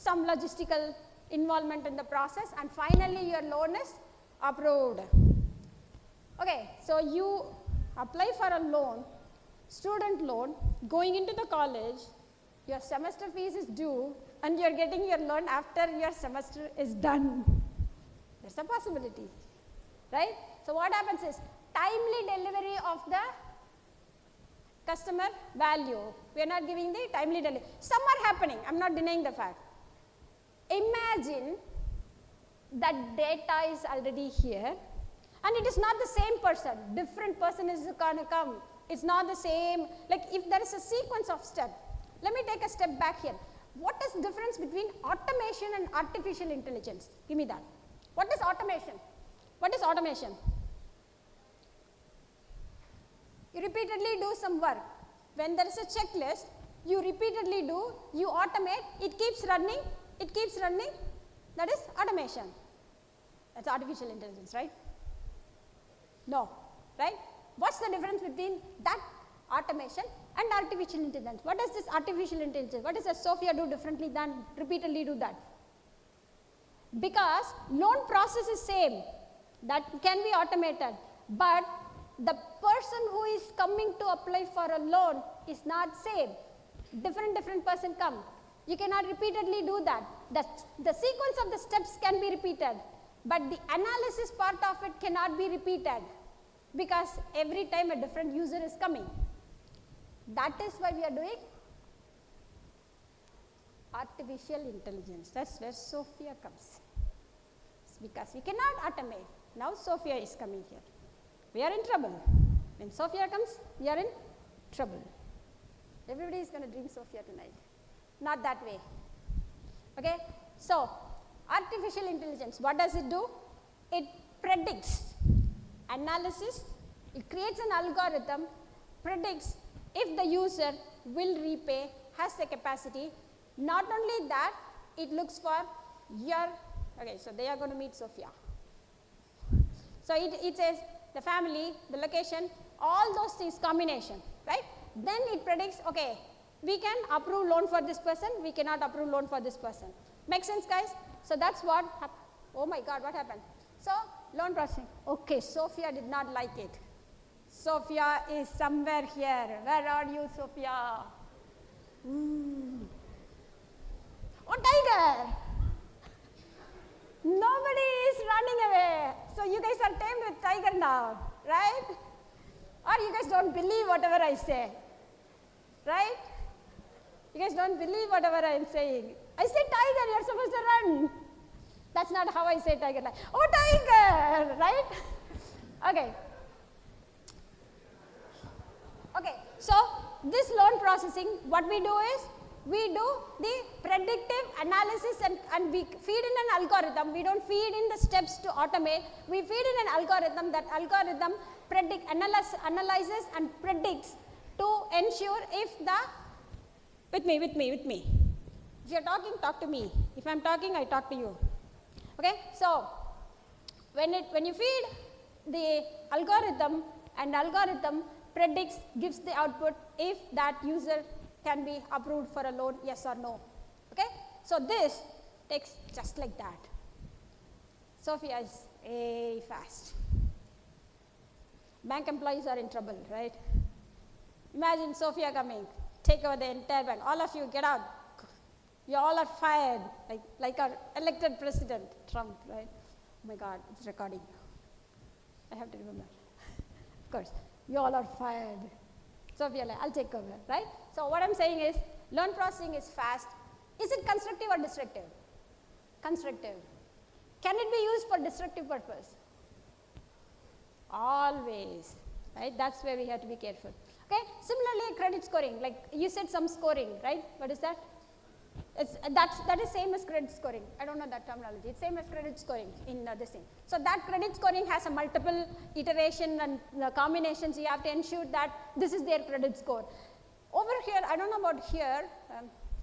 some logistical involvement in the process, and finally your loan is approved. Okay, so you apply for a loan, student loan, going into the college, your semester fees is due, and you are getting your loan after your semester is done. There is a possibility, right? So what happens is timely delivery of the customer value. We are not giving the timely delivery. Some are happening, I am not denying the fact. Imagine that data is already here, and it is not the same person, different person is going to come. It is not the same, like if there is a sequence of steps. Let me take a step back here. What is the difference between automation and artificial intelligence? Give me that. What is automation? What is automation? You repeatedly do some work. When there is a checklist, you repeatedly do, you automate, it keeps running, that is automation. That is artificial intelligence, right? No, right? What is the difference between that automation and artificial intelligence? What does this artificial intelligence, what does a Sophia do differently than repeatedly do that? Because loan process is same, that can be automated, but the person who is coming to apply for a loan is not same. Different person come. You cannot repeatedly do that. The sequence of the steps can be repeated, but the analysis part of it cannot be repeated, because every time a different user is coming. That is why we are doing artificial intelligence. That is where Sophia comes. It's because we cannot automate. Now Sophia is coming here. We are in trouble. When Sophia comes, we are in trouble. Everybody is going to drink Sophia tonight. Not that way. Okay? So, artificial intelligence, what does it do? It predicts analysis, it creates an algorithm, predicts if the user will repay, has the capacity. Not only that, it looks for your, okay, so they are going to meet Sophia. So it says the family, the location, all those things combination, right? Then it predicts, okay, we can approve loan for this person, we cannot approve loan for this person. Make sense, guys? So that's what happened. Oh my God, what happened? So loan processing. Okay, Sophia did not like it. Sophia is somewhere here. Where are you, Sophia? Oh, tiger! Nobody is running away. So you guys are tamed with tiger now, right? Or you guys don't believe whatever I say, right? You guys don't believe whatever I am saying. I say tiger, you are supposed to run. That's not how I say tiger. Like, oh, tiger, right? Okay. Okay, so this loan processing, what we do is, we do the predictive analysis and we feed in an algorithm. We don't feed in the steps to automate. We feed in an algorithm. That algorithm analyzes and predicts to ensure if the, with me. If you are talking, talk to me. If I am talking, I talk to you. Okay, so when you feed the algorithm, and algorithm predicts, gives the output if that user can be approved for a loan, yes or no. Okay, so this takes just like that. Sophia is very fast. Bank employees are in trouble, right? Imagine Sophia coming, take over the entire bank. All of you get out. You all are fired, like our elected president, Trump, right? Oh my God, it's recording. I have to remember. Of course, you all are fired. Sophia, like, I'll take over, right? So what I'm saying is, loan processing is fast. Is it constructive or destructive? Constructive. Can it be used for destructive purpose? Always, right? That's where we have to be careful. Okay. Similarly, credit scoring, like you said some scoring, right? What is that? That is same as credit scoring. I don't know that terminology. It's same as credit scoring in this thing. So that credit scoring has a multiple iteration and the combinations. You have to ensure that this is their credit score. Over here, I don't know about here.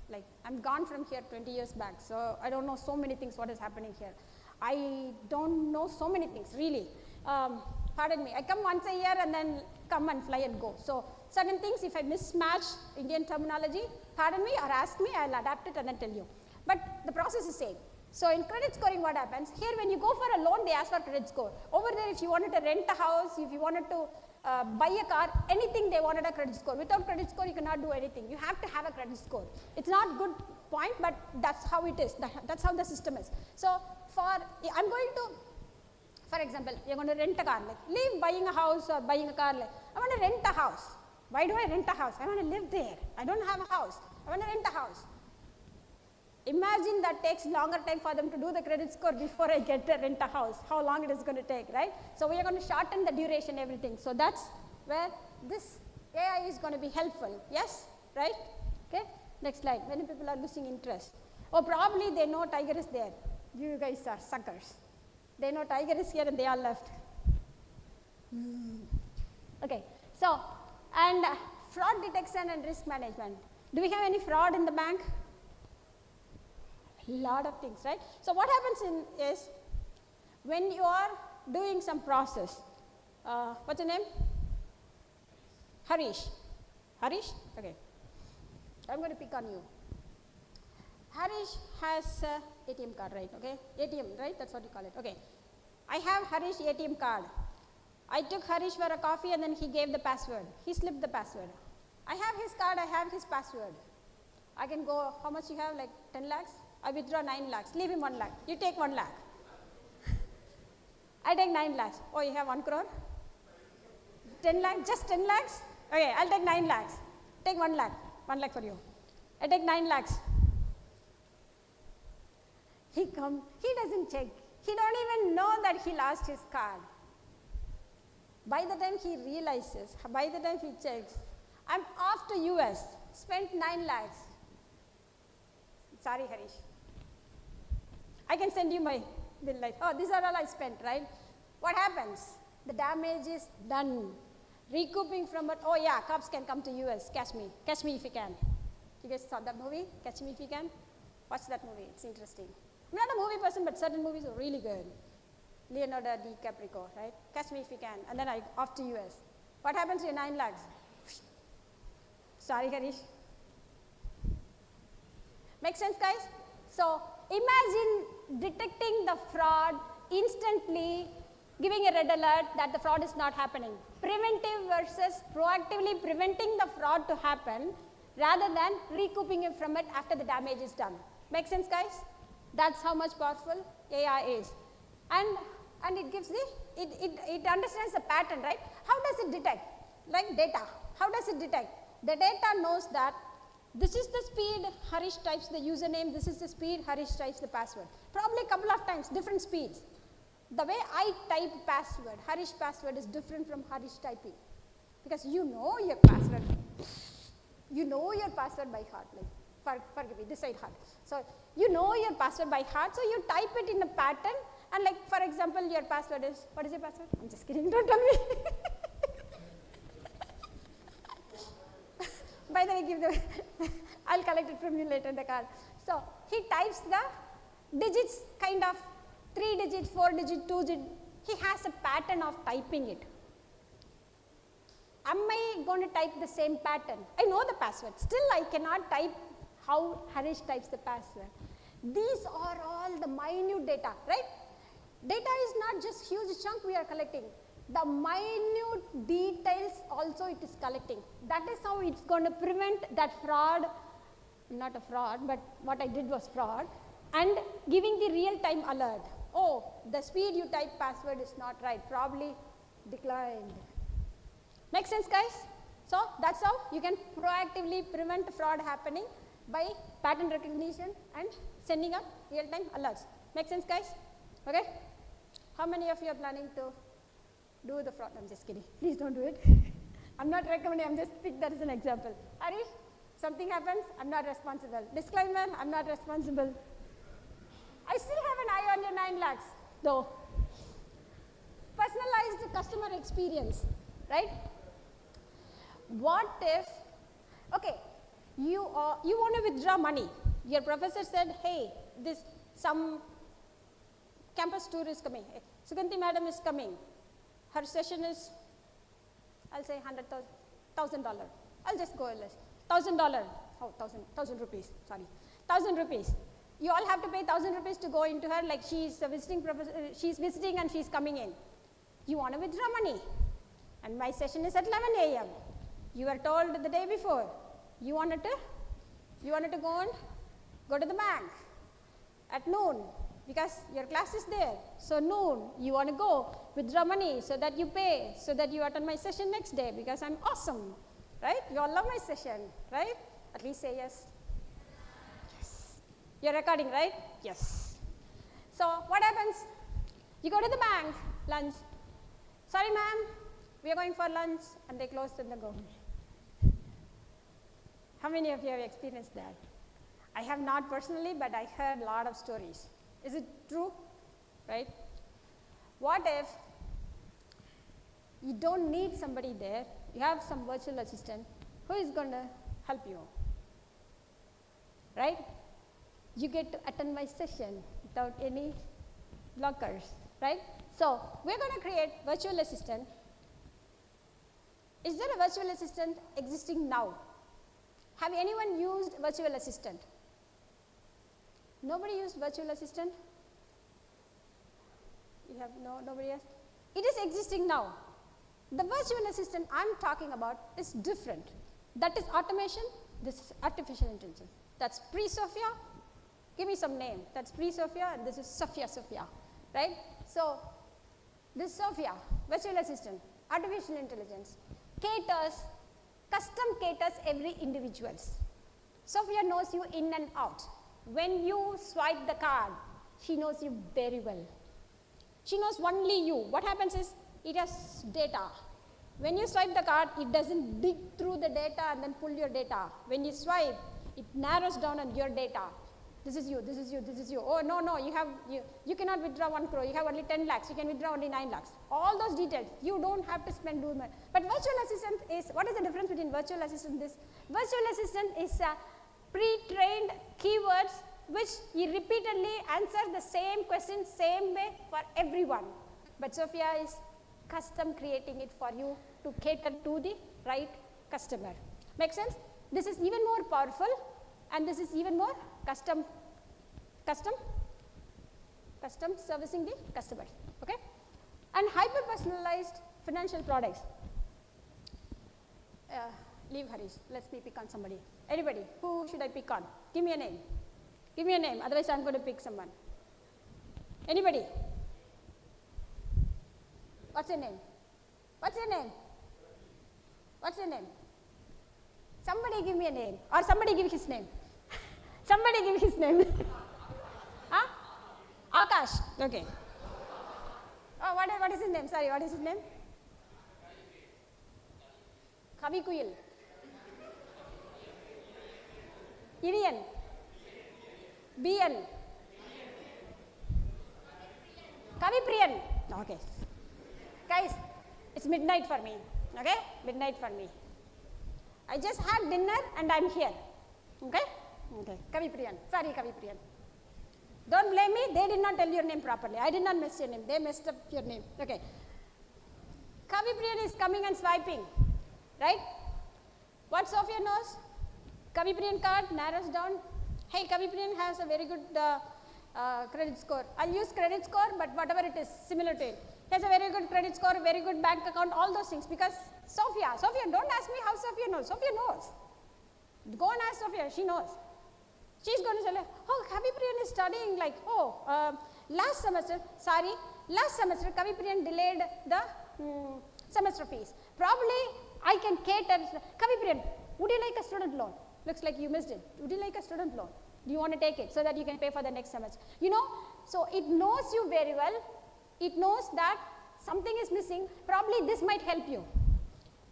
Like I'm gone from here 20 years back, so I don't know so many things what is happening here. I don't know so many things really. Pardon me. I come once a year and then come and fly and go. So certain things, if I mismatch Indian terminology, pardon me or ask me, I'll adapt it and then tell you. but the process is same. So in credit scoring, what happens? Here when you go for a loan, they ask for credit score. Over there, if you wanted to rent a house, if you wanted to buy a car, anything they wanted a credit score. Without credit score, you cannot do anything. You have to have a credit score. It's not good point, but that's how it is. That's how the system is. So I'm going to, for example, you're going to rent a car. Like, leave buying a house or buying a car. Like, I want to rent a house. Why do I rent a house? I want to live there. I don't have a house. I want to rent a house. Imagine that takes longer time for them to do the credit score before I get to rent a house. How long it is going to take, right? So we are going to shorten the duration, everything. So that's where this AI is going to be helpful. Yes? Right? Okay? Next slide. Many people are losing interest. Oh, probably they know Tiger is there. You guys are suckers. They know Tiger is here and they are left. Okay. So, and fraud detection and risk management. Do we have any fraud in the bank? Lot of things, right? So what happens is when you are doing some process, what's your name? Harish. Harish? Okay. I'm going to pick on you. Harish has ATM card, right? Okay. ATM, right? That's what you call it. Okay. I have Harish ATM card. I took Harish for a coffee and then he gave the password. He slipped the password. I have his card, I have his password. I can go, how much you have, like 10 lakhs? I withdraw 9 lakhs, leave him 1 lakh. You take 1 lakh. I take 9 lakhs. Oh, you have 1 crore? 10 lakhs, just 10 lakhs? Okay, I'll take 9 lakhs. Take 1 lakh, 1 lakh for you. I take 9 lakhs. He doesn't check. He don't even know that he lost his card. By the time he realizes, by the time he checks, I'm off to US, spent 9 lakhs. Sorry, Harish. I can send you my bill like, oh, these are all I spent, right? What happens? The damage is done. Recouping from it, oh yeah, cops can come to US, catch me if you can. You guys saw that movie, Catch Me If You Can? Watch that movie, it's interesting. I'm not a movie person, but certain movies are really good. Leonardo DiCaprio, right? Catch Me If You Can, and then I off to US. What happens to your 9 lakhs? Sorry, Harish. Make sense, guys? So imagine detecting the fraud instantly, giving a red alert that the fraud is not happening. Preventive versus proactively preventing the fraud to happen rather than recouping it from it after the damage is done. Make sense, guys? That's how much powerful AI is. And it gives it understands the pattern, right? How does it detect? Like data. How does it detect? The data knows that this is the speed Harish types the username, this is the speed Harish types the password. Probably a couple of times, different speeds. The way I type password, Harish password is different from Harish typing. Because you know your password. You know your password by heart. Like, forgive me, this side heart. So you know your password by heart, so you type it in a pattern. And like, for example, your password is, what is your password? I'm just kidding, don't tell me. By the way, I'll collect it from you later in the card. So he types the digits, kind of 3 digits, 4 digits, 2 digits. He has a pattern of typing it. Am I going to type the same pattern? I know the password. Still, I cannot type how Harish types the password. These are all the minute data, right? Data is not just huge chunk we are collecting. The minute details also it is collecting. That is how it's going to prevent that fraud, not a fraud, but what I did was fraud, and giving the real-time alert. Oh, the speed you type password is not right, probably declined. Make sense, guys? So that's how you can proactively prevent fraud happening by pattern recognition and sending up real-time alerts. Make sense, guys? Okay? How many of you are planning to do the fraud? I'm just kidding. Please don't do it. I'm not recommending, I'm just pick that as an example. Harish, something happens, I'm not responsible. Disclaimer, I'm not responsible. I still have an eye on your 9 lakhs, though. Personalized customer experience, right? What if, okay, you want to withdraw money. Your professor said, hey, some campus tour is coming. Suganti madam is coming. Her session is, I'll say $100,000. I'll just go less. $1,000. Oh, 1,000 rupees. Sorry, 1,000 rupees. You all have to pay 1,000 rupees to go into her, like she's visiting and she's coming in. You want to withdraw money, and my session is at 11 a.m. You were told the day before. You wanted to go to the bank at noon because your class is there. So noon, you want to go withdraw money so that you pay, so that you attend my session next day because I'm awesome, right? You all love my session, right? At least say yes. Yes. You're recording, right? Yes. So what happens? You go to the bank, lunch. Sorry, ma'am, we are going for lunch, and they closed and they go. How many of you have experienced that? I have not personally, but I heard a lot of stories. Is it true? Right? What if you don't need somebody there, you have some virtual assistant who is going to help you? Right? You get to attend my session without any blockers, right? So we're going to create virtual assistant. Is there a virtual assistant existing now? Have anyone used virtual assistant? Nobody used virtual assistant? You have nobody else? It is existing now. The virtual assistant I'm talking about is different. That is automation, this is artificial intelligence. That's pre-Sophia. Give me some name. That's pre-Sophia and this is Sophia, right? So this Sophia, virtual assistant, artificial intelligence, custom caters every individuals. Sophia knows you in and out. When you swipe the card, she knows you very well. She knows only you. What happens is, it has data. When you swipe the card, it doesn't dig through the data and then pull your data. When you swipe, it narrows down on your data. This is you, this is you, this is you. Oh, no, you cannot withdraw 1 crore. You have only 10 lakhs. You can withdraw only 9 lakhs. All those details, you don't have to spend do much. But virtual assistant is, what is the difference between virtual assistant and this? Virtual assistant is pre-trained keywords which you repeatedly answer the same question, same way for everyone. But Sophia is custom creating it for you to cater to the right customer. Make sense? This is even more powerful and this is even more custom servicing the customers, okay? And hyper-personalized financial products. Leave Harish, let me pick on somebody. Anybody, who should I pick on? Give me a name. Give me a name, otherwise I'm going to pick someone. Anybody? What's your name? What's your name? What's your name? Somebody give me a name, or somebody give his name. Somebody give his name. Huh? Akash, okay. Oh, what is his name? Sorry, what is his name? Kavikuyil. Irian. Bian. Kavipriyan. Okay. Guys, it's midnight for me. Okay? Midnight for me. I just had dinner and I'm here. Okay? Okay. Kavipriyan. Sorry, Kavipriyan. Don't blame me. They did not tell your name properly. I did not mess your name. They messed up your name. Okay. Kavipriyan is coming and swiping. Right? What Sophia knows? Kavipriyan card narrows down. Hey, Kavipriyan has a very good credit score. I'll use credit score, but whatever it is, similar to it. He has a very good credit score, very good bank account, all those things. Because Sophia, don't ask me how Sophia knows. Sophia knows. Go and ask Sophia, she knows. She's going to say, like, oh, Kavipriyan is studying like, last semester, Kavipriyan delayed the semester fees. Probably I can cater. Kavipriyan, would you like a student loan? Looks like you missed it. Would you like a student loan? Do you want to take it so that you can pay for the next semester? You know, so it knows you very well. It knows that something is missing. Probably this might help you,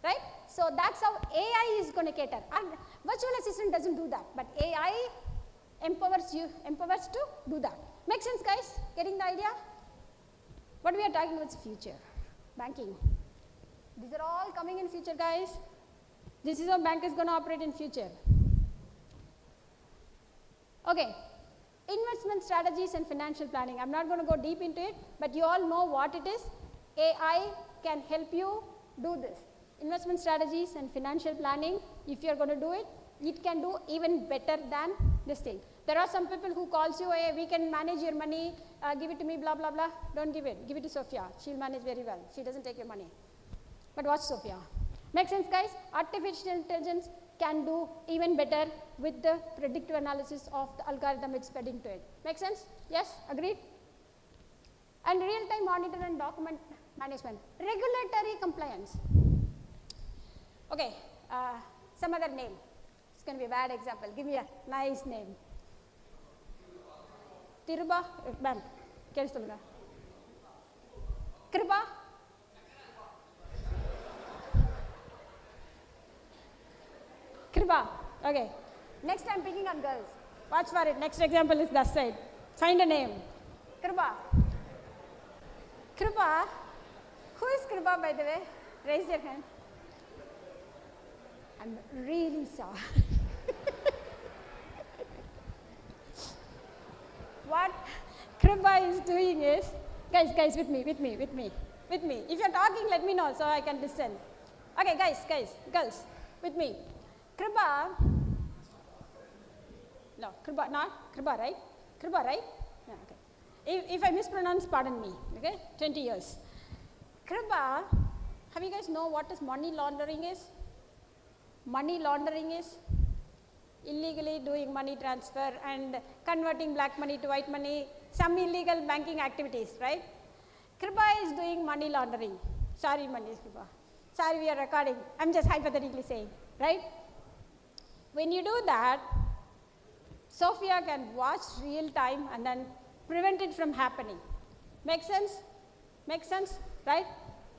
right? So that's how AI is going to cater. And virtual assistant doesn't do that, but AI empowers to do that. Make sense, guys? Getting the idea? What we are talking about is future. Banking. These are all coming in future, guys. This is how bank is going to operate in future. Okay, investment strategies and financial planning. I'm not going to go deep into it, but you all know what it is. AI can help you do this. Investment strategies and financial planning, if you're going to do it, it can do even better than this thing. There are some people who calls you, hey, we can manage your money, give it to me, blah, blah, blah. Don't give it to Sophia. She'll manage very well. She doesn't take your money. But watch Sophia. Make sense, guys? Artificial intelligence can do even better with the predictive analysis of the algorithm it's fed into it. Make sense? Yes? Agreed? And real-time monitor and document management. Regulatory compliance. Okay, some other name. It's going to be a bad example. Give me a nice name. Tiruba, ma'am, Kriba. Kriba. Okay. Next I'm picking on girls. Watch for it. Next example is that side. Find a name. Kriba. Kriba. Who is Kriba, by the way? Raise your hand. I'm really sorry. What Kriba is doing is, guys, with me. If you're talking, let me know so I can listen. Okay, guys, girls, with me. Kriba, no, Kriba, not Kriba, right? Kriba, right? Yeah, okay. If I mispronounce, pardon me, okay? 20 years. Kriba, have you guys know what is money laundering is? Money laundering is illegally doing money transfer and converting black money to white money, some illegal banking activities, right? Kriba is doing money laundering. Sorry, Kriba. Sorry, we are recording. I'm just hypothetically saying, right? When you do that, Sophia can watch real time and then prevent it from happening. Make sense? Make sense, right?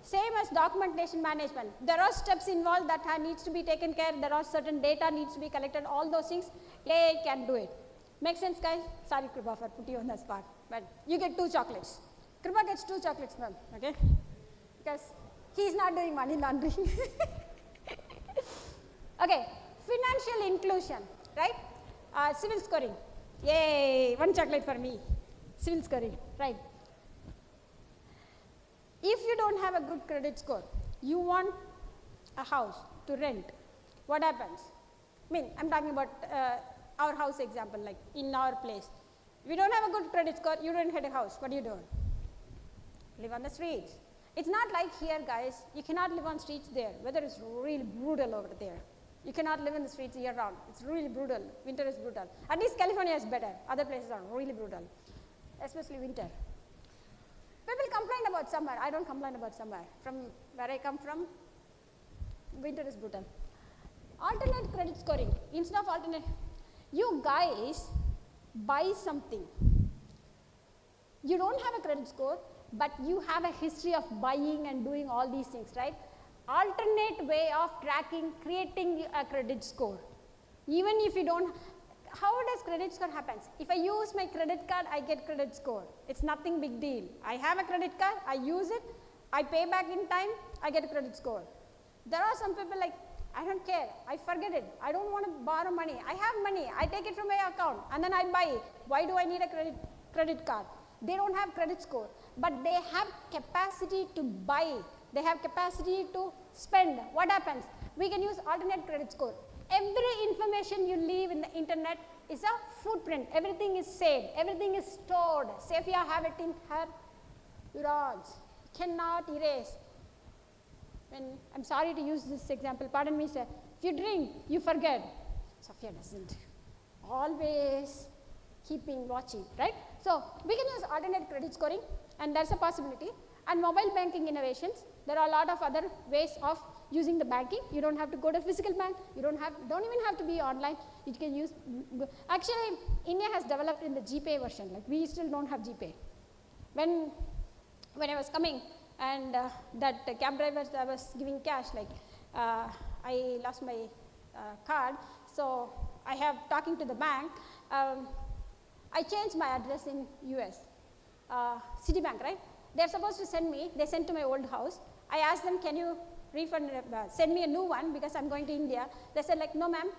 Same as documentation management. There are steps involved that needs to be taken care. There are certain data needs to be collected. All those things, AI can do it. Make sense, guys? Sorry, Kriba, for put you on the spot, but you get 2 chocolates. Kriba gets 2 chocolates, ma'am, okay? Because he's not doing money laundering. Okay, financial inclusion, right? Civil scoring. Yay, 1 chocolate for me. Civil scoring, right? If you don't have a good credit score, you want a house to rent, what happens? I'm talking about our house example, like in our place. If you don't have a good credit score, you don't get a house. What do you do? Live on the streets. It's not like here, guys. You cannot live on streets there. Weather is really brutal over there. You cannot live in the streets year round. It's really brutal. Winter is brutal. At least California is better. Other places are really brutal, especially winter. People complain about summer. I don't complain about summer. From where I come from, winter is brutal. Alternate credit scoring. Instead of alternate, you guys buy something. You don't have a credit score, but you have a history of buying and doing all these things, right? Alternate way of tracking, creating a credit score. Even if you don't, how does credit score happen? If I use my credit card, I get credit score. It's nothing big deal. I have a credit card, I use it, I pay back in time, I get a credit score. There are some people like, I don't care, I forget it, I don't want to borrow money, I have money, I take it from my account and then I buy it. Why do I need a credit card? They don't have credit score, but they have capacity to buy, they have capacity to spend. What happens? We can use alternate credit score. Every information you leave in the internet is a footprint. Everything is saved, everything is stored. Sophia have it in her neurons, cannot erase. When, I'm sorry to use this example, pardon me, sir. If you drink, you forget. Sophia doesn't. Always keeping watching, right? So we can use alternate credit scoring, and that's a possibility. And mobile banking innovations, there are a lot of other ways of using the banking. You don't have to go to physical bank. You don't even have to be online. You can use. Actually, India has developed in the GPay version. Like we still don't have GPay. When I was coming, and that cab drivers I was giving cash, like I lost my card, so I have talking to the bank. I changed my address in US, Citibank, right? They're supposed to send me. They sent to my old house. I asked them, can you refund, send me a new one because I'm going to India. They said like, no ma'am,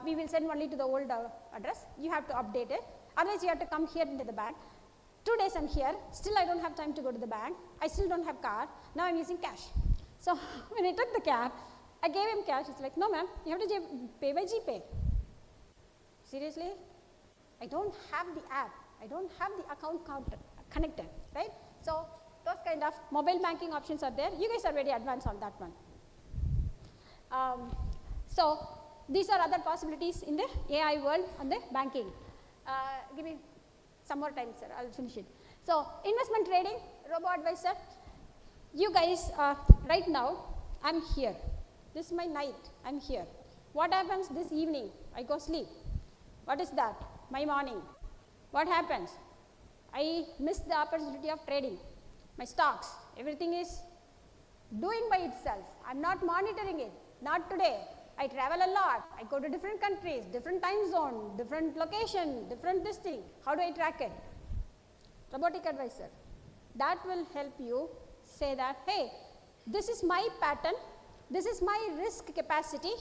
we will send only to the old address. You have to update it. Otherwise you have to come here into the bank. 2 days I'm here, still I don't have time to go to the bank. I still don't have card. Now I'm using cash. So when I took the cab, I gave him cash. It's like, no ma'am, you have to pay by GPay. Seriously? I don't have the app, I don't have the account connected, right? So those kind of mobile banking options are there. You guys are very advanced on that one. So these are other possibilities in the AI world on the banking. Give me some more time, sir, I'll finish it. So investment trading, robo-advisor, you guys, right now, I'm here. This is my night, I'm here. What happens this evening? I go sleep. What is that? My morning. What happens? I miss the opportunity of trading. My stocks, everything is doing by itself. I'm not monitoring it, not today. I travel a lot, I go to different countries, different time zone, different location, different this thing. How do I track it? Robotic advisor. That will help you say that, hey, this is my pattern, this is my risk capacity,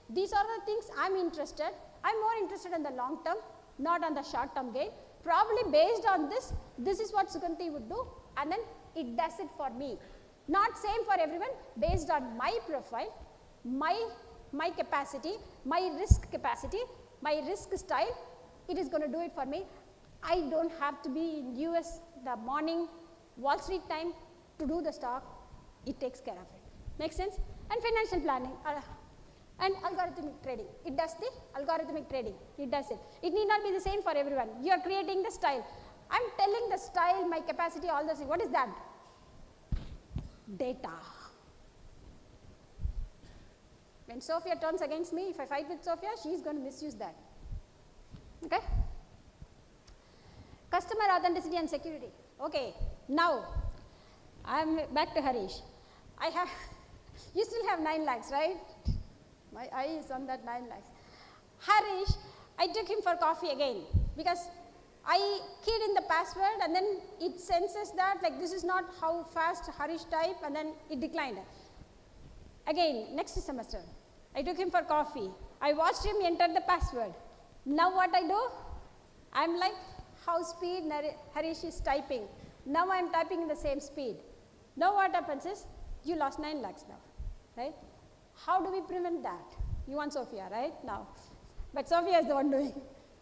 these are the things I'm interested. I'm more interested in the long term, not on the short term gain. Probably based on this, this is what Suganti would do, and then it does it for me. Not same for everyone, based on my profile, my capacity, my risk capacity, my risk style, it is going to do it for me. I don't have to be in US the morning Wall Street time to do the stock, it takes care of it. Makes sense? And financial planning and algorithmic trading, it does the algorithmic trading, it does it. It need not be the same for everyone. You are creating the style. I am telling the style, my capacity, all those things. What is that? Data. When Sophia turns against me, if I fight with Sophia, she is going to misuse that. Okay? Customer authenticity and security. Okay, now I am back to Harish. I have, you still have 9 lakhs, right? My eye is on that 9 lakhs. Harish, I took him for coffee again because I keyed in the password and then it senses that like this is not how fast Harish type, and then it declined. Again, next semester, I took him for coffee. I watched him enter the password. Now what I do? I'm like, how speed Harish is typing. Now I'm typing in the same speed. Now what happens is, you lost 9 lakhs now, right? How do we prevent that? You want Sophia, right? Now. But Sophia is the one doing.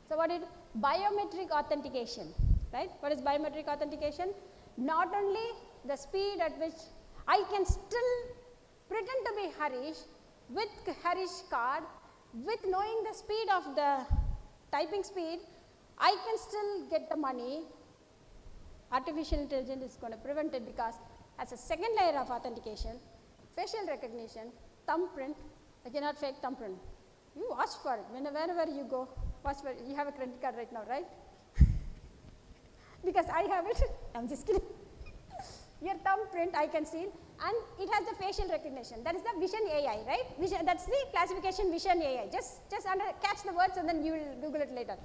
So what is biometric authentication, right? What is biometric authentication? Not only the speed at which I can still pretend to be Harish with Harish card, with knowing the speed of the typing speed, I can still get the money. Artificial intelligence is going to prevent it because as a second layer of authentication, facial recognition, thumbprint, I cannot fake thumbprint. You watch for it. Wherever you go, watch for it. You have a credit card right now, right? Because I have it. I'm just kidding. Your thumbprint I can see, and it has the facial recognition. That is the vision AI, right? Vision, that's the classification vision AI. Just catch the words and then you will Google it later.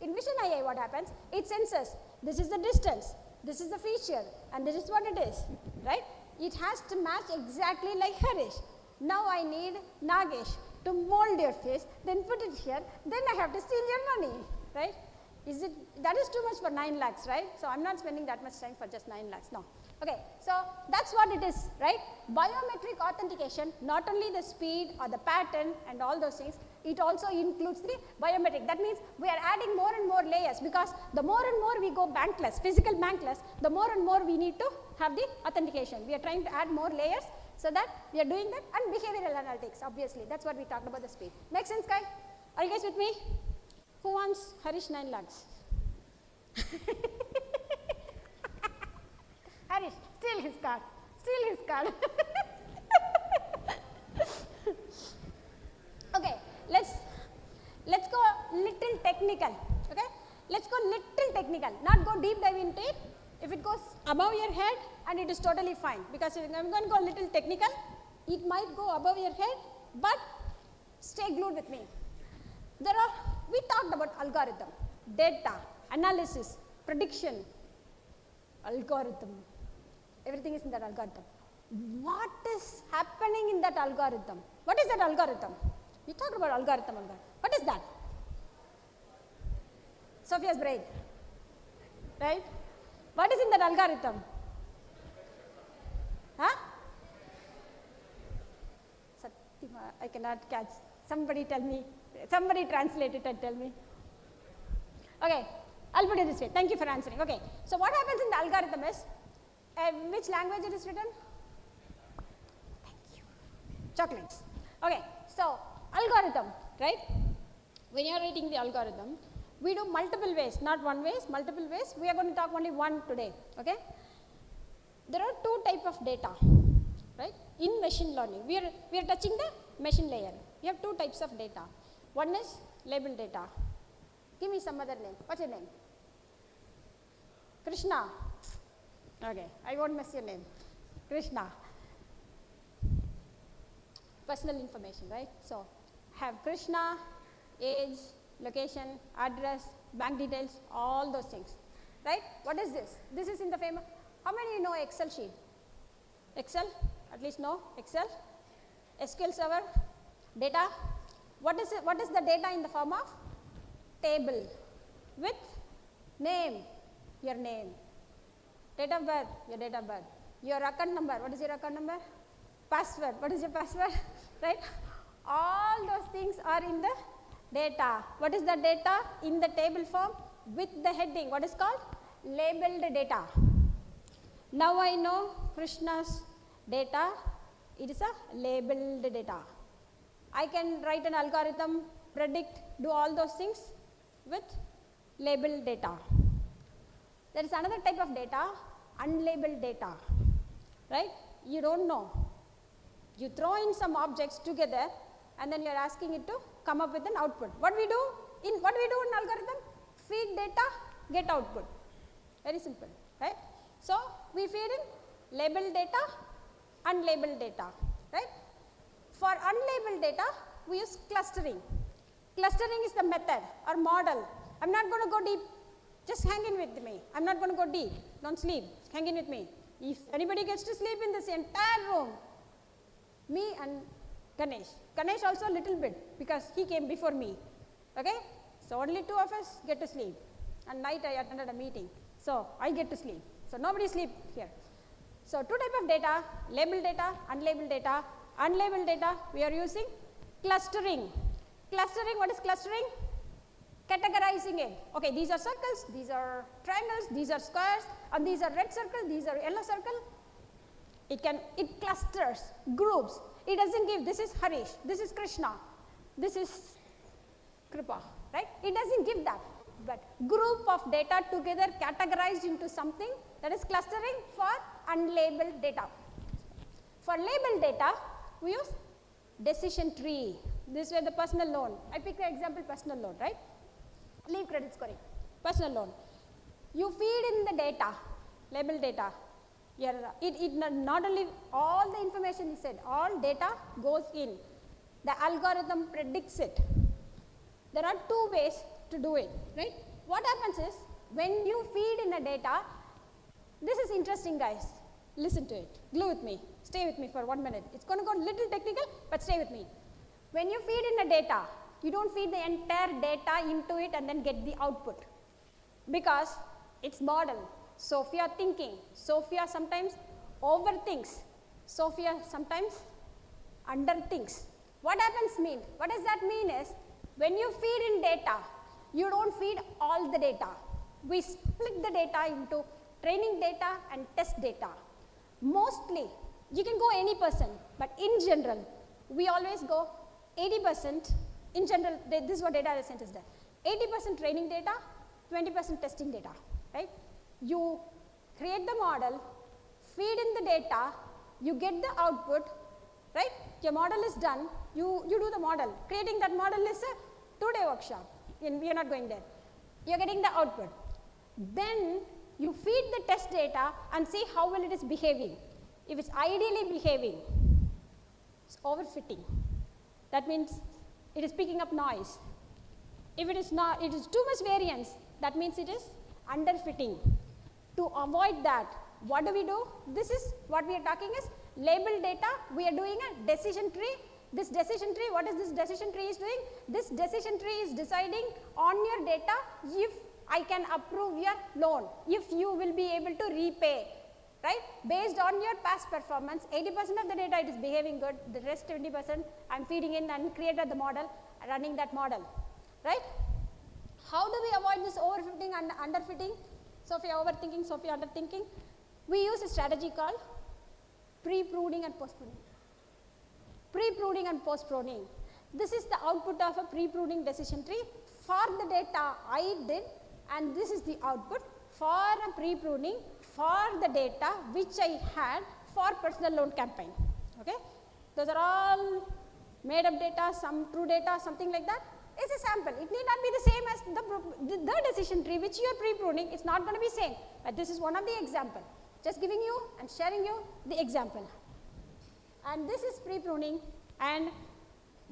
In vision AI, what happens? It senses this is the distance, this is the feature, and this is what it is, right? It has to match exactly like Harish. Now I need Nagesh to mold your face, then put it here, then I have to steal your money, right? Is it, that is too much for 9 lakhs, right? So I'm not spending that much time for just 9 lakhs, no. Okay, so that's what it is, right? Biometric authentication, not only the speed or the pattern and all those things, it also includes the biometric. That means we are adding more and more layers, because the more and more we go bankless, physical bankless, the more and more we need to have the authentication. We are trying to add more layers so that we are doing that, and behavioral analytics, obviously. That's what we talked about, the speed. Make sense, guys? Are you guys with me? Who wants Harish 9 lakhs? Harish, steal his card. Steal his card. Okay, let's go little technical. Okay, let's go little technical. Not go deep dive into it. If it goes above your head, and it is totally fine, because if I'm going to go a little technical, it might go above your head, but stay glued with me. We talked about algorithm, data, analysis, prediction, algorithm. Everything is in that algorithm. What is happening in that algorithm? What is that algorithm? We talked about algorithm. What is that? Sophia's brain, right? What is in that algorithm? Huh? Satima, I cannot catch. Somebody tell me. Somebody translate it and tell me. Okay, I'll put it this way. Thank you for answering. Okay, so what happens in the algorithm is, which language it is written? Thank you. Chocolates. Okay, so algorithm, right? When you are writing the algorithm, we do multiple ways, not one ways, multiple ways. We are going to talk only one today. Okay, there are two types of data, right? In machine learning, we are touching the machine layer. We have two types of data. One is label data. Give me some other name. What's your name? Krishna. Okay, I won't mess your name. Krishna. Personal information, right? So, have Krishna, age, location, address, bank details, all those things, right? What is this? This is in the famous, how many know Excel sheet? Excel, at least know Excel, SQL Server, data. What is it? What is the data in the form of? Table with name, your name, date of birth, your date of birth, your account number, what is your account number? Password, what is your password? Right? All those things are in the data. What is the data? In the table form with the heading. What is called? Labeled data. Now I know Krishna's data, it is a labeled data. I can write an algorithm, predict, do all those things with labeled data. There is another type of data, unlabeled data, right? You don't know. You throw in some objects together and then you are asking it to come up with an output. What we do in algorithm? Feed data, get output. Very simple, right? So, we feed in labeled data, unlabeled data, right? For unlabeled data, we use clustering. Clustering is the method or model. I am not going to go deep, just hang in with me. I am not going to go deep, don't sleep, hang in with me. If anybody gets to sleep in this entire room, me and Ganesh. Ganesh also a little bit because he came before me, okay? So, only two of us get to sleep, and night I attended a meeting. So, I get to sleep. So, nobody sleep here. So, two types of data, labeled data, unlabeled data. Unlabeled data, we are using clustering. Clustering, what is clustering? Categorizing it. Okay, these are circles, these are triangles, these are squares, and these are red circles, these are yellow circle. It clusters, groups. It doesn't give, this is Harish, this is Krishna, this is Kripa, right? It doesn't give that, but group of data together categorized into something, that is clustering for unlabeled data. For labeled data, we use decision tree. This way the personal loan. I pick the example personal loan, right? Leave credit scoring. Personal loan. You feed in the data, labeled data. It not only all the information you said, all data goes in. The algorithm predicts it. There are two ways to do it, right? What happens is, when you feed in a data, this is interesting guys, listen to it, glue with me, stay with me for 1 minute. It's going to go a little technical, but stay with me. When you feed in the data, you don't feed the entire data into it and then get the output, because it's model. Sophia thinking, Sophia sometimes overthinks, Sophia sometimes underthinks. What happens mean? What does that mean is, when you feed in data, you don't feed all the data. We split the data into training data and test data. Mostly, you can go any percent, but in general, we always go 80%, in general, this is what data scientists do, 80% training data, 20% testing data, right? You create the model, feed in the data, you get the output, right? Your model is done, you do the model. Creating that model is a 2-day workshop, we are not going there. You are getting the output. Then you feed the test data and see how well it is behaving. If it's ideally behaving, it's overfitting. That means it is picking up noise. If it is not, it is too much variance, that means it is underfitting. To avoid that, what do? This is what we are talking is labeled data. We are doing a decision tree. This decision tree, what is this decision tree is doing? This decision tree is deciding on your data if I can approve your loan, if you will be able to repay, right? Based on your past performance, 80% of the data it is behaving good, the rest 20% I am feeding in and created the model, running that model, right? How do we avoid this overfitting and underfitting? Sophia overthinking, Sophia underthinking. We use a strategy called pre-pruning and post-pruning. Pre-pruning and post-pruning. This is the output of a pre-pruning decision tree for the data I did, and this is the output for a pre-pruning for the data which I had for personal loan campaign. Okay? Those are all made up data, some true data, something like that. It's a sample. It need not be the same as the decision tree which you are pre-pruning. It's not going to be same. But this is one of the example. Just giving you and sharing you the example. And this is pre-pruning, and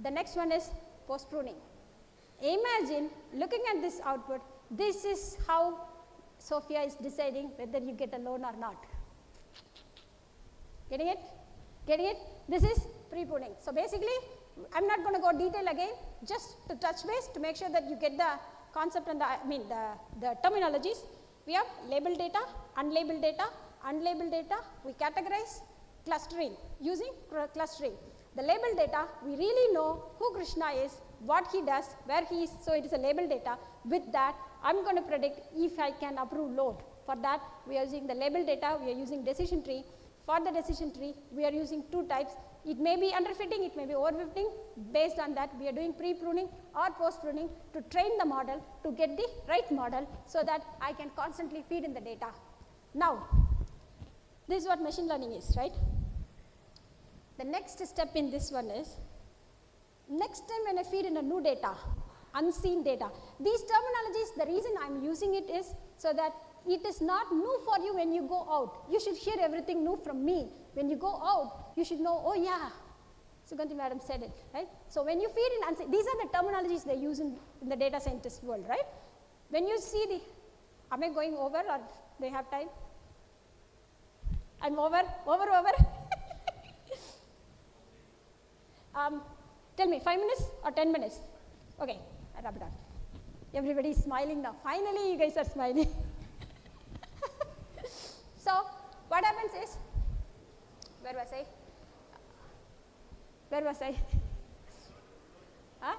the next one is post-pruning. Imagine looking at this output. This is how Sophia is deciding whether you get a loan or not. Getting it? Getting it? This is pre-pruning. So basically, I'm not going to go detail again, just to touch base to make sure that you get the concept and the terminologies. We have labeled data, unlabeled data, unlabeled data. We categorize clustering, using clustering. The labeled data, we really know who Krishna is, what he does, where he is, so it is a labeled data. With that, I'm going to predict if I can approve loan. For that, we are using the labeled data, we are using decision tree. For the decision tree, we are using two types. It may be underfitting, it may be overfitting. Based on that, we are doing pre-pruning or post-pruning to train the model to get the right model so that I can constantly feed in the data. Now, this is what machine learning is, right? The next step in this one is, next time when I feed in a new data, unseen data, these terminologies, the reason I am using it is so that it is not new for you when you go out. You should hear everything new from me. When you go out, you should know, oh yeah, Sugandhi madam said it, right? So when you feed in unseen, these are the terminologies they use in the data scientist world, right? When you see the, am I going over or do you have time? I'm over. Tell me, 5 minutes or 10 minutes? Okay, I wrap it up. Everybody is smiling now. Finally, you guys are smiling. So, what happens is, where was I? Huh?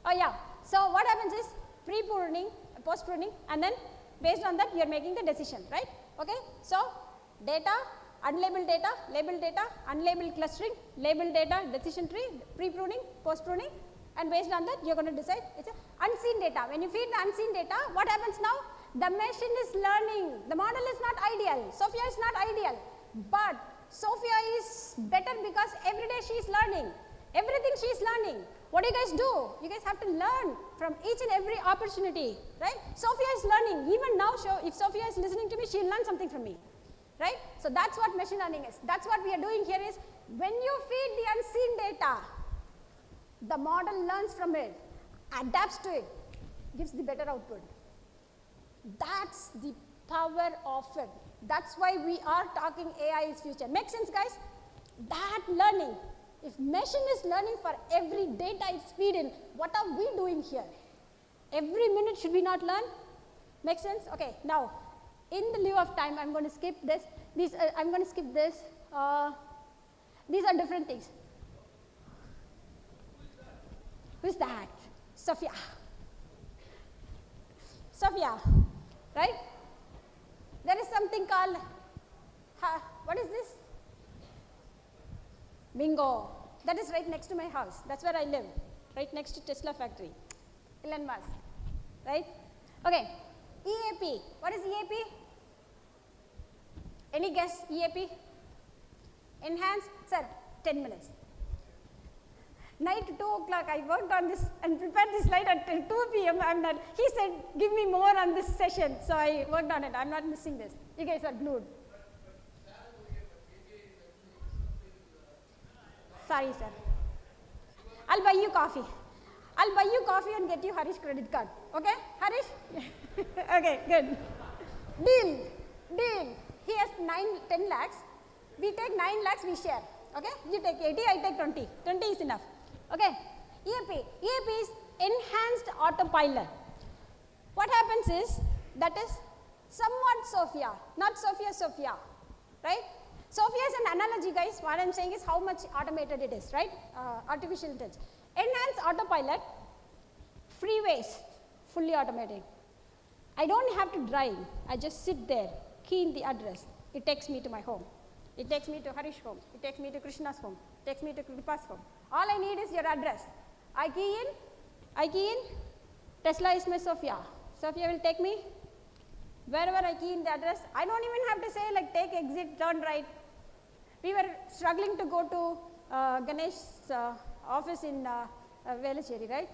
Oh yeah, so what happens is pre-pruning, post-pruning, and then based on that you are making the decision, right? Okay, so data, unlabeled data, labeled data, unlabeled clustering, labeled data, decision tree, pre-pruning, post-pruning, and based on that you are going to decide. It's an unseen data. When you feed the unseen data, what happens now? The machine is learning. The model is not ideal. Sophia is not ideal, but Sophia is better because every day she is learning. Everything she is learning. What do you guys do? You guys have to learn from each and every opportunity, right? Sophia is learning. Even now, if Sophia is listening to me, she will learn something from me, right? So that's what machine learning is. That's what we are doing here is, when you feed the unseen data, the model learns from it, adapts to it, gives the better output. That's the power of it. That's why we are talking AI is future. Make sense, guys? That learning. If machine is learning for every data it's feed in, what are we doing here? Every minute should we not learn? Make sense? Okay, now, in the lieu of time, I'm going to skip this. I'm going to skip this. These are different things. Who's that? Sophia. Sophia, right? There is something called, what is this? Bingo. That is right next to my house. That's where I live, right next to Tesla factory. Elon Musk, right? Okay, EAP. What is EAP? Any guess? EAP? Enhance? Sir, 10 minutes. Night 2 o'clock, I worked on this and prepared this slide until 2 p.m. I'm not. He said, give me more on this session. So I worked on it. I'm not missing this. You guys are glued. Sorry, sir. I'll buy you coffee. I'll buy you coffee and get you Harish credit card. Okay, Harish? Okay, good. Deal. He has 10 lakhs. We take 9 lakhs, we share. Okay, you take 80, I take 20. 20 is enough. Okay, EAP. EAP is enhanced autopilot. What happens is, that is somewhat Sophia, not Sophia, right? Sophia is an analogy, guys. What I am saying is how much automated it is, right? Artificial intelligence. Enhanced autopilot Freeways, fully automatic. I don't have to drive. I just sit there, key in the address. It takes me to my home. It takes me to Harish's home. It takes me to Krishna's home. It takes me to Kripa's home. All I need is your address. I key in, Tesla is my Sophia. Sophia will take me wherever I key in the address. I don't even have to say like take exit, turn right. We were struggling to go to Ganesh's office in Velachery, right?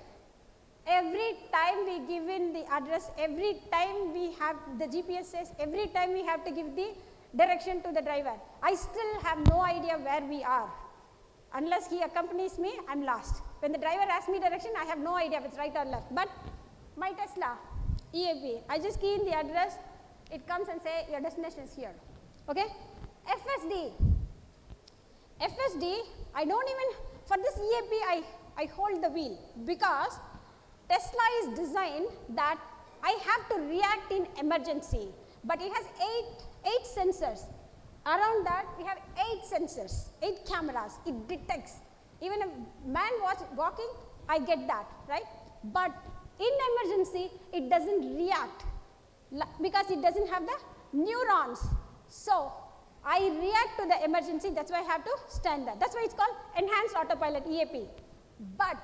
Every time we give in the address, every time we have the GPS says, every time we have to give the direction to the driver. I still have no idea where we are. Unless he accompanies me, I'm lost. When the driver asks me direction, I have no idea if it's right or left. But my Tesla, EAP, I just key in the address, it comes and say your destination is here. Okay? FSD. FSD, I don't even, for this EAP, I hold the wheel because Tesla is designed that I have to react in emergency, but it has eight sensors. Around that, we have 8 sensors, 8 cameras. It detects. Even a man walking, I get that, right? But in emergency, it doesn't react because it doesn't have the neurons. So I react to the emergency. That's why I have to stand there. That's why it's called Enhanced Autopilot, EAP. But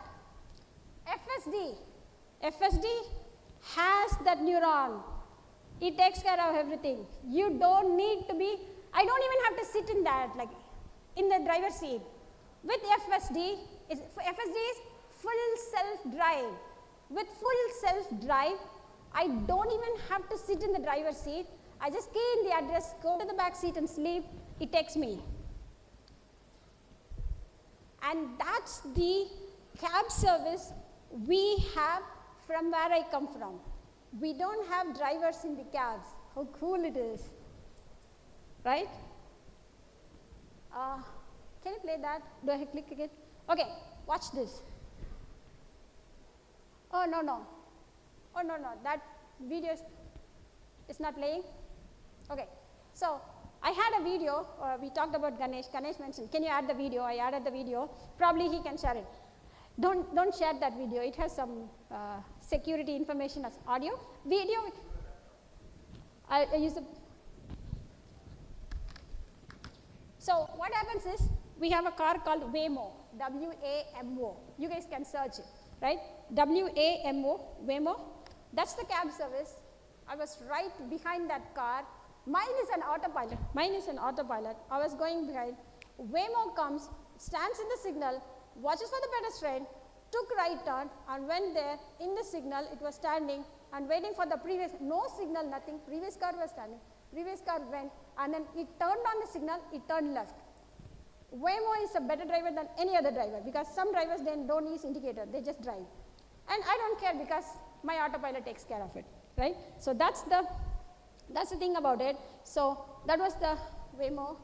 FSD has that neuron. It takes care of everything. You don't need to be, I don't even have to sit in that, like in the driver's seat. With FSD is full self-drive. With full self-drive, I don't even have to sit in the driver's seat. I just key in the address, go to the back seat and sleep. It takes me. And that's the cab service we have from where I come from. We don't have drivers in the cabs. How cool it is, right? Can you play that? Do I click again? Okay, watch this. Oh, no. Oh, no. That video is not playing. Okay, so I had a video. We talked about Ganesh. Ganesh mentioned, can you add the video? I added the video. Probably he can share it. Don't share that video. It has some security information as audio. Video, I use the. So what happens is, we have a car called Waymo, W-A-M-O. You guys can search it, right? W-A-M-O, Waymo. That's the cab service. I was right behind that car. Mine is an autopilot. I was going behind. Waymo comes, stands in the signal, watches for the pedestrian, took right turn, and went there. In the signal, it was standing and waiting for the previous, no signal, nothing. Previous car was standing. Previous car went, and then it turned on the signal, it turned left. Waymo is a better driver than any other driver because some drivers then don't use indicator, they just drive. And I don't care because my autopilot takes care of it, right? So that's the thing about it. So that was the Waymo,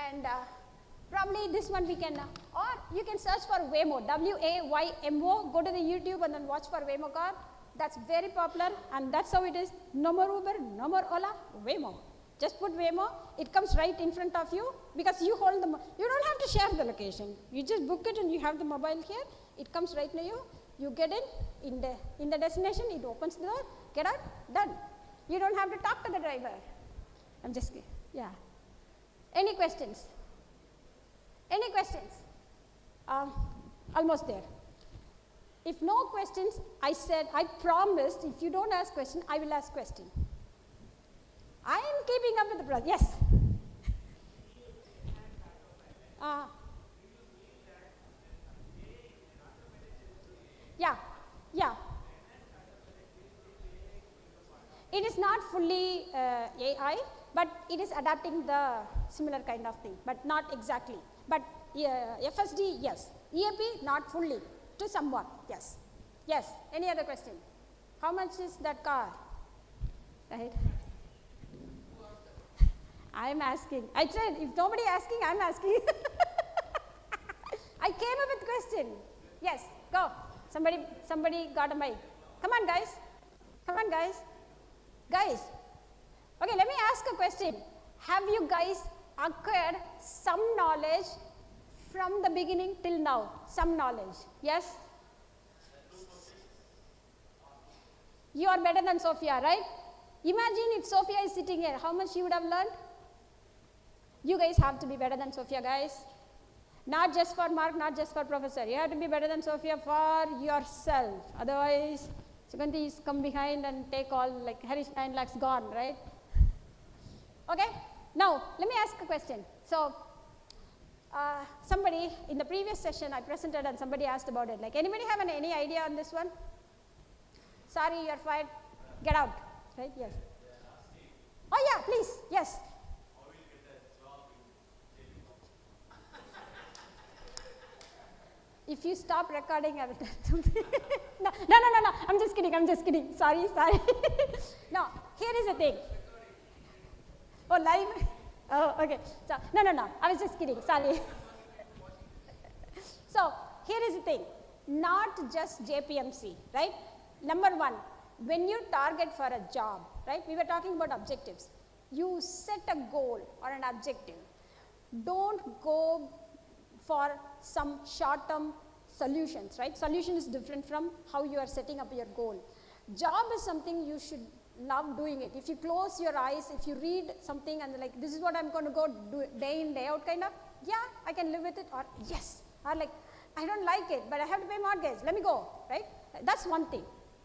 and probably this one we can, or you can search for Waymo, W-A-Y-M-O, go to the YouTube and then watch for Waymo car. That's very popular, and that's how it is. No more Uber, no more Ola, Waymo. Just put Waymo, it comes right in front of you because you hold the, you don't have to share the location. You just book it and you have the mobile here, it comes right near you, you get in the destination, it opens the door, get out, done. You don't have to talk to the driver. I'm just kidding, yeah. Any questions? Any questions? Almost there. If no questions, I promised, if you don't ask question, I will ask question. I am keeping up with the process. Yes. Yeah. It is not fully AI, but it is adapting the similar kind of thing, but not exactly. But FSD, yes. EAP, not fully. To somewhat, yes. Yes. Any other question? How much is that car? Right? I'm asking. I said, if nobody asking, I'm asking. I came up with question. Yes, go. Somebody got a mic. Come on, guys. Guys. Okay, let me ask a question. Have you guys acquired some knowledge from the beginning till now? Some knowledge. Yes? You are better than Sophia, right? Imagine if Sophia is sitting here, how much she would have learned? You guys have to be better than Sophia, guys. Not just for Mark, not just for Professor. You have to be better than Sophia for yourself. Otherwise, Sugandhi is come behind and take all, like Harish 9 lakhs gone, right? Okay? Now, let me ask a question. So, somebody in the previous session I presented and somebody asked about it. Like, anybody have any idea on this one? Sorry, you're fired. Get out. Right? Yes. Oh yeah, please. Yes. If you stop recording, I will tell something. No. I'm just kidding. Sorry. No, here is the thing. Oh, live? Oh, okay. So, no. I was just kidding. Sorry. So, here is the thing. Not just JPMC, right? Number one, when you target for a job, right? We were talking about objectives. You set a goal or an objective. Don't go for some short-term solutions, right? Solution is different from how you are setting up your goal. Job is something you should love doing it. If you close your eyes, if you read something and like, this is what I'm going to go do day in, day out kind of, yeah, I can live with it, or yes, or like, I don't like it, but I have to pay mortgage, let me go, right? That's one thing.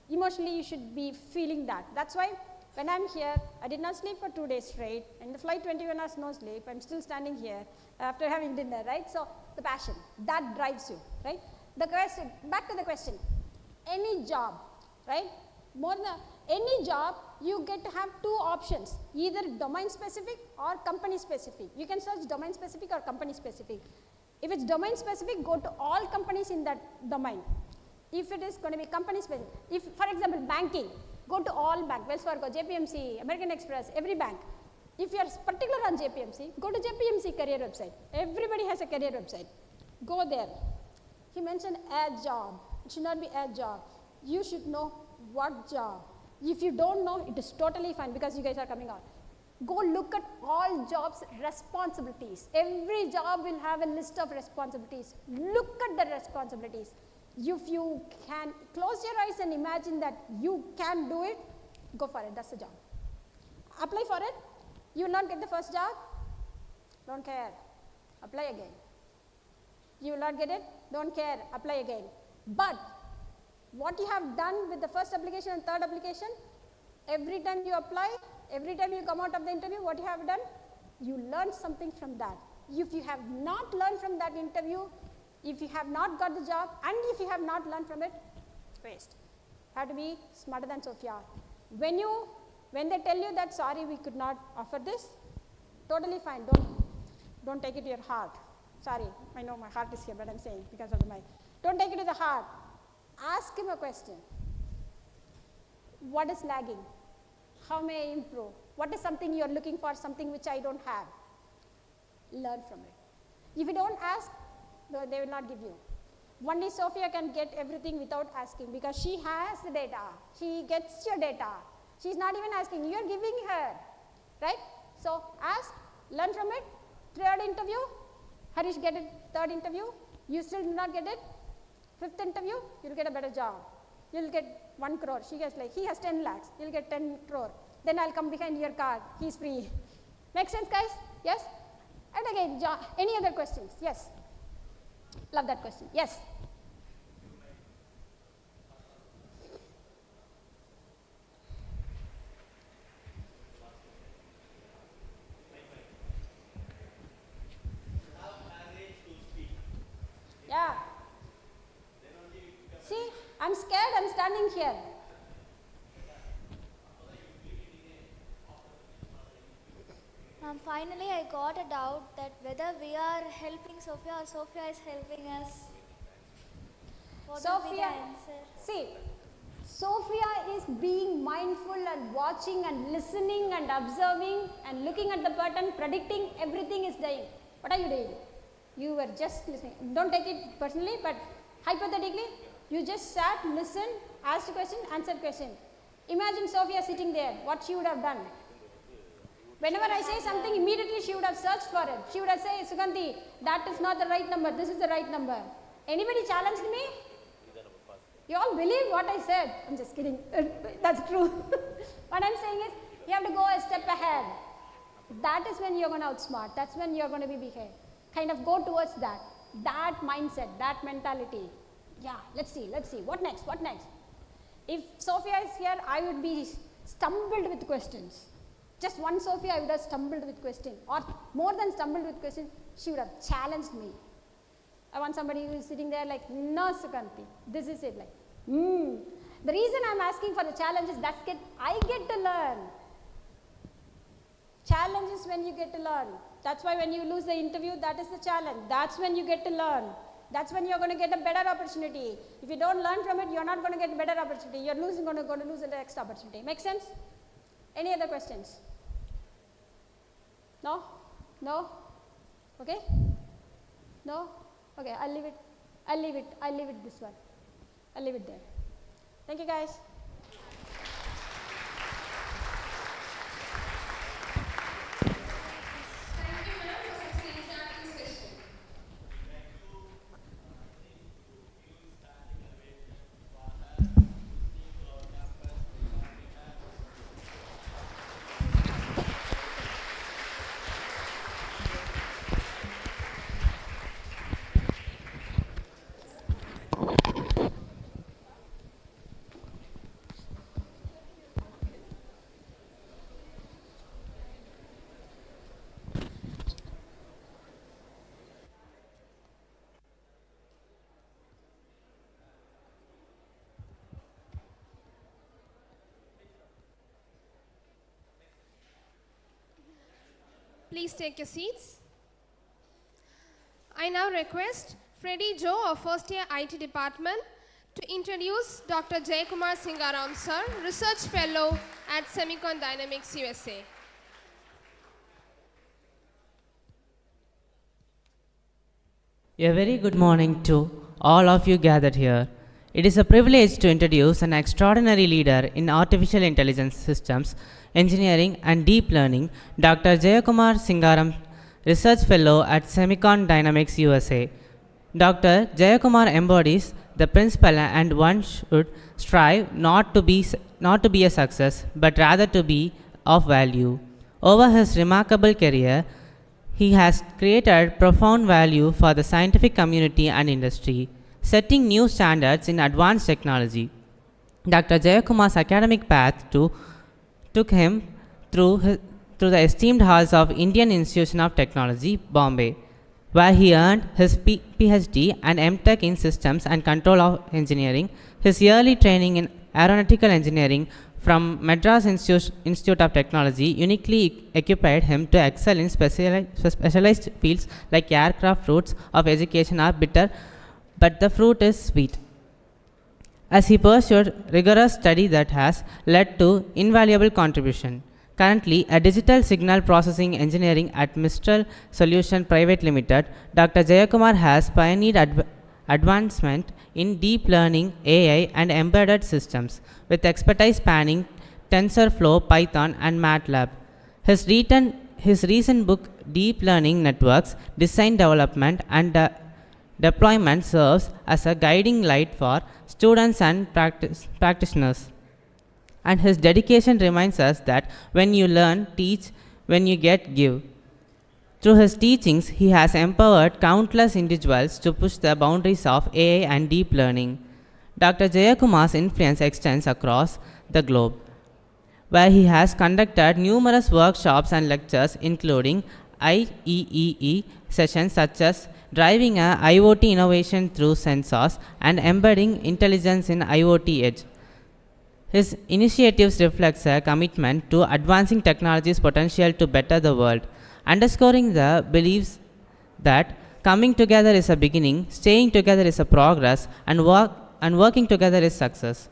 Emotionally, you should be feeling that. That's why when I'm here, I did not sleep for 2 days straight. In the flight, 21 hours, no sleep. I'm still standing here after having dinner, right? So, the passion, that drives you, right? The question, back to the question, any job, right? Any job, you get to have two options, either domain specific or company specific. You can search domain specific or company specific. If it's domain specific, go to all companies in that domain. If it is going to be company specific, if for example banking, go to all bank, Wells Fargo, JPMC, American Express, every bank. If you are particular on JPMC, go to JPMC career website. Everybody has a career website. Go there. He mentioned a job. It should not be a job. You should know what job. If you don't know, it is totally fine because you guys are coming out. Go look at all jobs responsibilities. Every job will have a list of responsibilities. Look at the responsibilities. If you can close your eyes and imagine that you can do it, go for it. That's the job. Apply for it. You will not get the first job. Don't care. Apply again. You will not get it. Don't care. Apply again. But what you have done with the first application and third application, every time you apply, every time you come out of the interview, what you have done? You learned something from that. If you have not learned from that interview, if you have not got the job, and if you have not learned from it, waste. Have to be smarter than Sophia. When they tell you that, sorry, we could not offer this, totally fine. Don't take it to your heart. Sorry, I know my heart is here, but I'm saying because of the mic. Don't take it to the heart. Ask him a question. What is lagging? How may I improve? What is something you are looking for, something which I don't have? Learn from it. If you don't ask, they will not give you. Only Sophia can get everything without asking because she has the data. She gets your data. She's not even asking. You are giving her, right? So ask, learn from it. Third interview, Harish get it. Third interview, you still do not get it. Fifth interview, you'll get a better job. You'll get 1 crore. She gets like, he has 10 lakhs. You'll get 10 crore. Then I'll come behind your card. He's free. Make sense, guys? Yes? And again, any other questions? Yes. Love that question. Yes. Yeah. See, I'm scared. I'm standing here. Finally, I got a doubt that whether we are helping Sophia or Sophia is helping us. What will be the answer? See, Sophia is being mindful and watching and listening and observing and looking at the pattern, predicting everything is doing. What are you doing? You were just listening. Don't take it personally, but hypothetically, you just sat, listened, asked a question, answered question. Imagine Sophia sitting there, what she would have done. Whenever I say something, immediately she would have searched for it. She would have said, Sugandhi, that is not the right number, this is the right number. Anybody challenged me? You all believe what I said? I'm just kidding. That's true. What I'm saying is, you have to go a step ahead. That is when you're going to outsmart. That's when you're going to be behave. Kind of go towards that. That mindset, that mentality. Yeah, let's see. What next? What next? If Sophia is here, I would be stumbled with questions. Just one Sophia, I would have stumbled with questions. Or more than stumbled with questions, she would have challenged me. I want somebody who is sitting there like, no, Sukanti, this is it. Like, The reason I'm asking for the challenge is I get to learn. Challenge is when you get to learn. That's why when you lose the interview, that is the challenge. That's when you get to learn. That's when you're going to get a better opportunity. If you don't learn from it, you're not going to get a better opportunity. You're going to lose the next opportunity. Make sense? Any other questions? No? No? Okay? No? Okay, I'll leave it this one. I'll leave it there. Thank you, guys. Please take your seats. I now request Freddie Joe of first year IT department to introduce Dr. Jayakumar Singaram sir, Research Fellow at Semicon Dynamics USA. A very good morning to all of you gathered here. It is a privilege to introduce an extraordinary leader in artificial intelligence systems, engineering and deep learning, Dr. Jayakumar Singaram, Research Fellow at Semicon Dynamics USA. Dr. Jayakumar embodies the principle and one should strive not to be a success, but rather to be of value. Over his remarkable career, he has created profound value for the scientific community and industry, setting new standards in advanced technology. Dr. Jayakumar's academic path took him through the esteemed halls of Indian Institute of Technology, Bombay, where he earned his PhD and MTech in Systems and Control of Engineering. His early training in aeronautical engineering from Madras Institute of Technology uniquely equipped him to excel in specialized fields like aircraft. Fruits of education are bitter, but the fruit is sweet, as he pursued rigorous study that has led to invaluable contribution. Currently, a digital signal processing engineering at Mistral Solution Private Limited, Dr. Jayakumar has pioneered advancement in deep learning, AI and embedded systems, with expertise spanning TensorFlow, Python and MATLAB. His recent book, Deep Learning Networks, Design Development and Deployment, serves as a guiding light for students and practitioners. And his dedication reminds us that when you learn, teach, when you get, give. Through his teachings, he has empowered countless individuals to push the boundaries of AI and deep learning. Dr. Jayakumar's influence extends across the globe, where he has conducted numerous workshops and lectures, including IEEE sessions such as driving a IoT innovation through sensors and embedding intelligence in IoT edge. His initiatives reflect a commitment to advancing technology's potential to better the world, underscoring the beliefs that coming together is a beginning, staying together is a progress, and working together is success.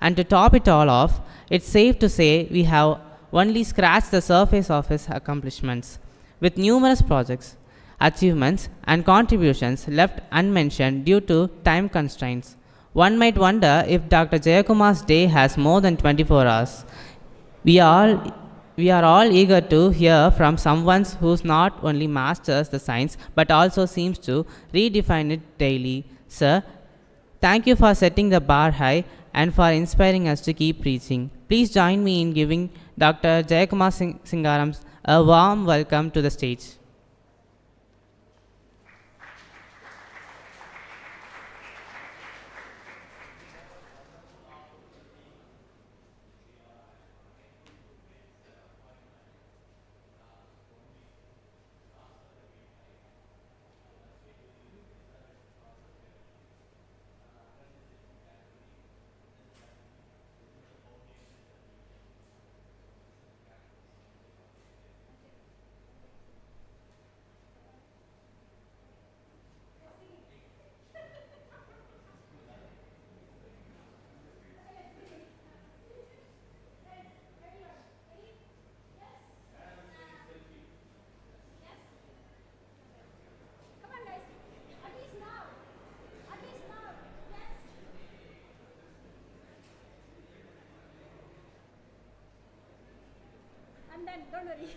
And to top it all off, it's safe to say we have only scratched the surface of his accomplishments, with numerous projects, achievements, and contributions left unmentioned due to time constraints. One might wonder if Dr. Jayakumar's day has more than 24 hours. We are all eager to hear from someone who not only masters the science but also seems to redefine it daily. Sir, Thank you for setting the bar high and for inspiring us to keep preaching. Please join me in giving Dr. Jayakumar Singaram a warm welcome to the stage. Come on, guys. At least now. At least now. Yes. And then, don't worry.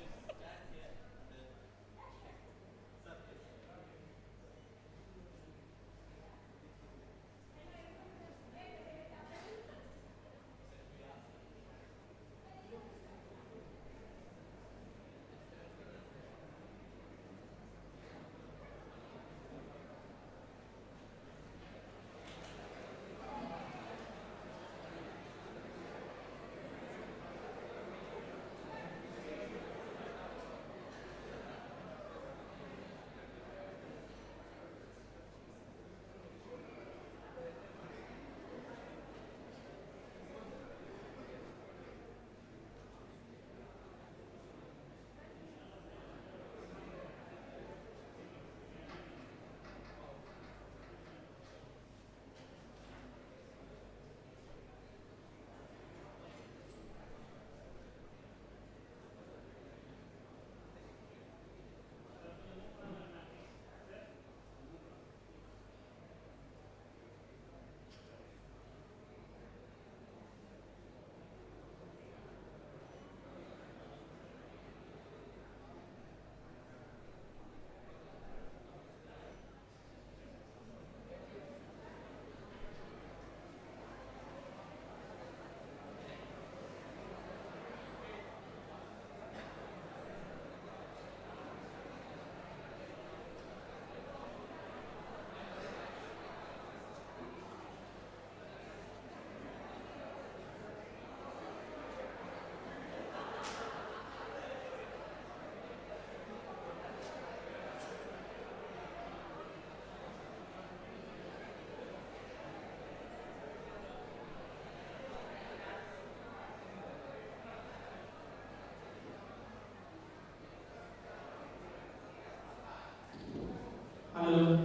Hello.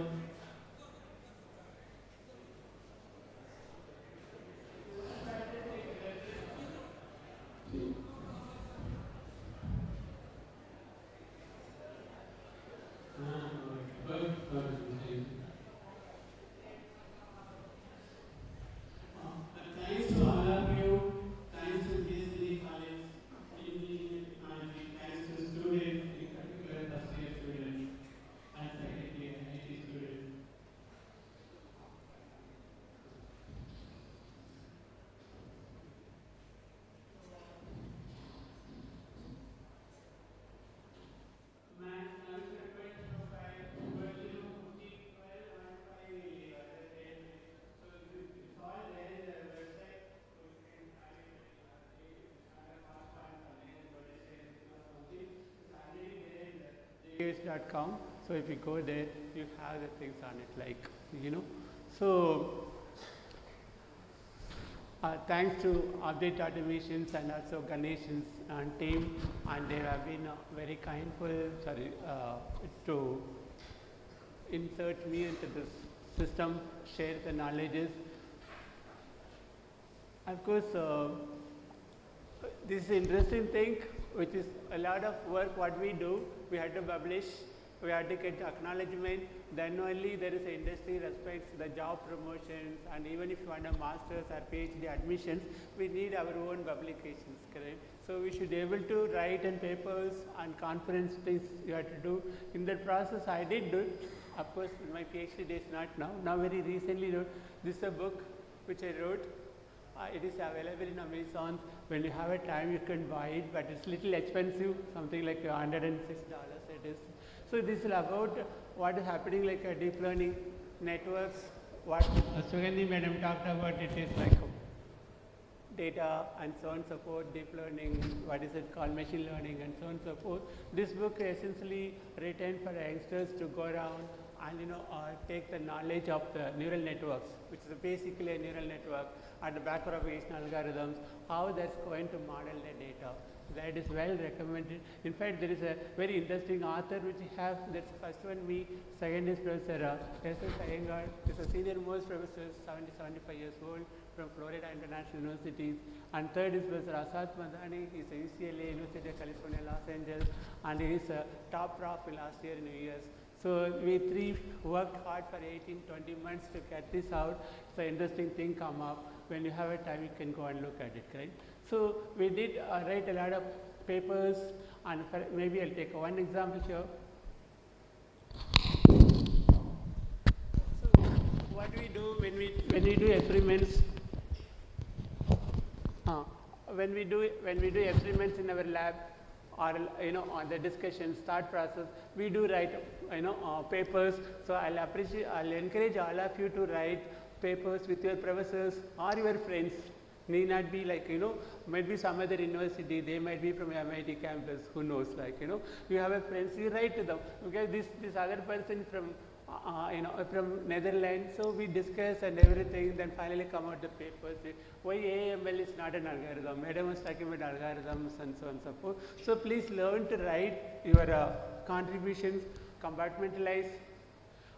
Thanks to all of you, thanks to PSNACET College, Engineering and Technology, thanks to students, in particular first year students and second year IT students. .com. So if you go there, you have the things on it, like, you know. So thanks to Update Automations and also Ganesh's and team, and they have been very kindful, to insert me into this system, share the knowledges. Of course, this is an interesting thing, which is a lot of work what we do. We had to publish, we had to get acknowledgement, then only there is an industry respects the job promotions, and even if you want a master's or PhD admissions, we need our own publications, correct? So we should be able to write in papers and conference things you have to do. In that process, I did do Of course, my PhD days not now. Now very recently wrote, this is a book which I wrote. It is available in Amazon. When you have a time, you can buy it, but it's little expensive, something like $106 it is. So this is about what is happening like deep learning networks. What Sugandhi madam talked about, it is like data and so on and so forth, deep learning, what is it called, machine learning and so on and so forth. This book is essentially written for youngsters to go around and take the knowledge of the neural networks, which is basically a neural network, and the backpropagation algorithms, how that's going to model the data. That is well recommended. In fact, there is a very interesting author which we have. That's first one me, second is Professor S.S. Iyengar. He's a senior most professor, 70, 75 years old from Florida International University. And third is Professor Asad Madani. He's a UCLA, University of California, Los Angeles, and he is a top prof last year in the US. So we three worked hard for 18, 20 months to get this out. It's an interesting thing come up. When you have a time, you can go and look at it, right? So we did write a lot of papers, and maybe I'll take one example here. So what do we do when we do experiments? When we do experiments in our lab, or on the discussions, thought process, we do write papers. So I'll encourage all of you to write papers with your professors or your friends. Need not be like might be some other university, they might be from MIT campus, who knows, like you have a friends, you write to them, okay, this other person from from Netherlands, so we discuss and everything, then finally come out the papers, why AML is not an algorithm, Madam was talking about algorithms and so on and so forth. So please learn to write your contributions, compartmentalize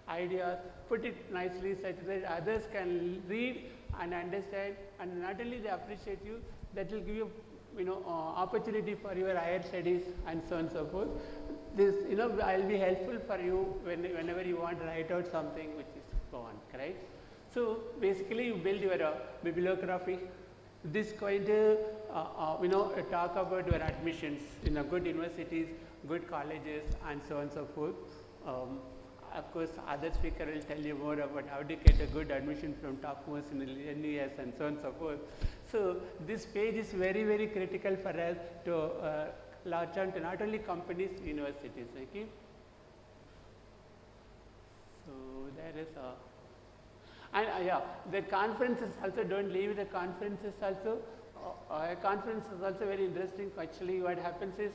ideas, put it nicely such that others can read and understand, and not only they appreciate you, that will give you opportunity for your higher studies and so on and so forth. This I'll be helpful for you whenever you want to write out something which is so on, right? So basically you build your bibliography. This going to talk about your admissions in good universities, good colleges and so on and so forth. Of course, other speaker will tell you more about how to get a good admission from topmost in the NUS and so on and so forth. So this page is very, very critical for us to latch on to not only companies, universities. Okay. So there is yeah, the conferences also, don't leave the conferences also. A conference is also very interesting. Actually, what happens is,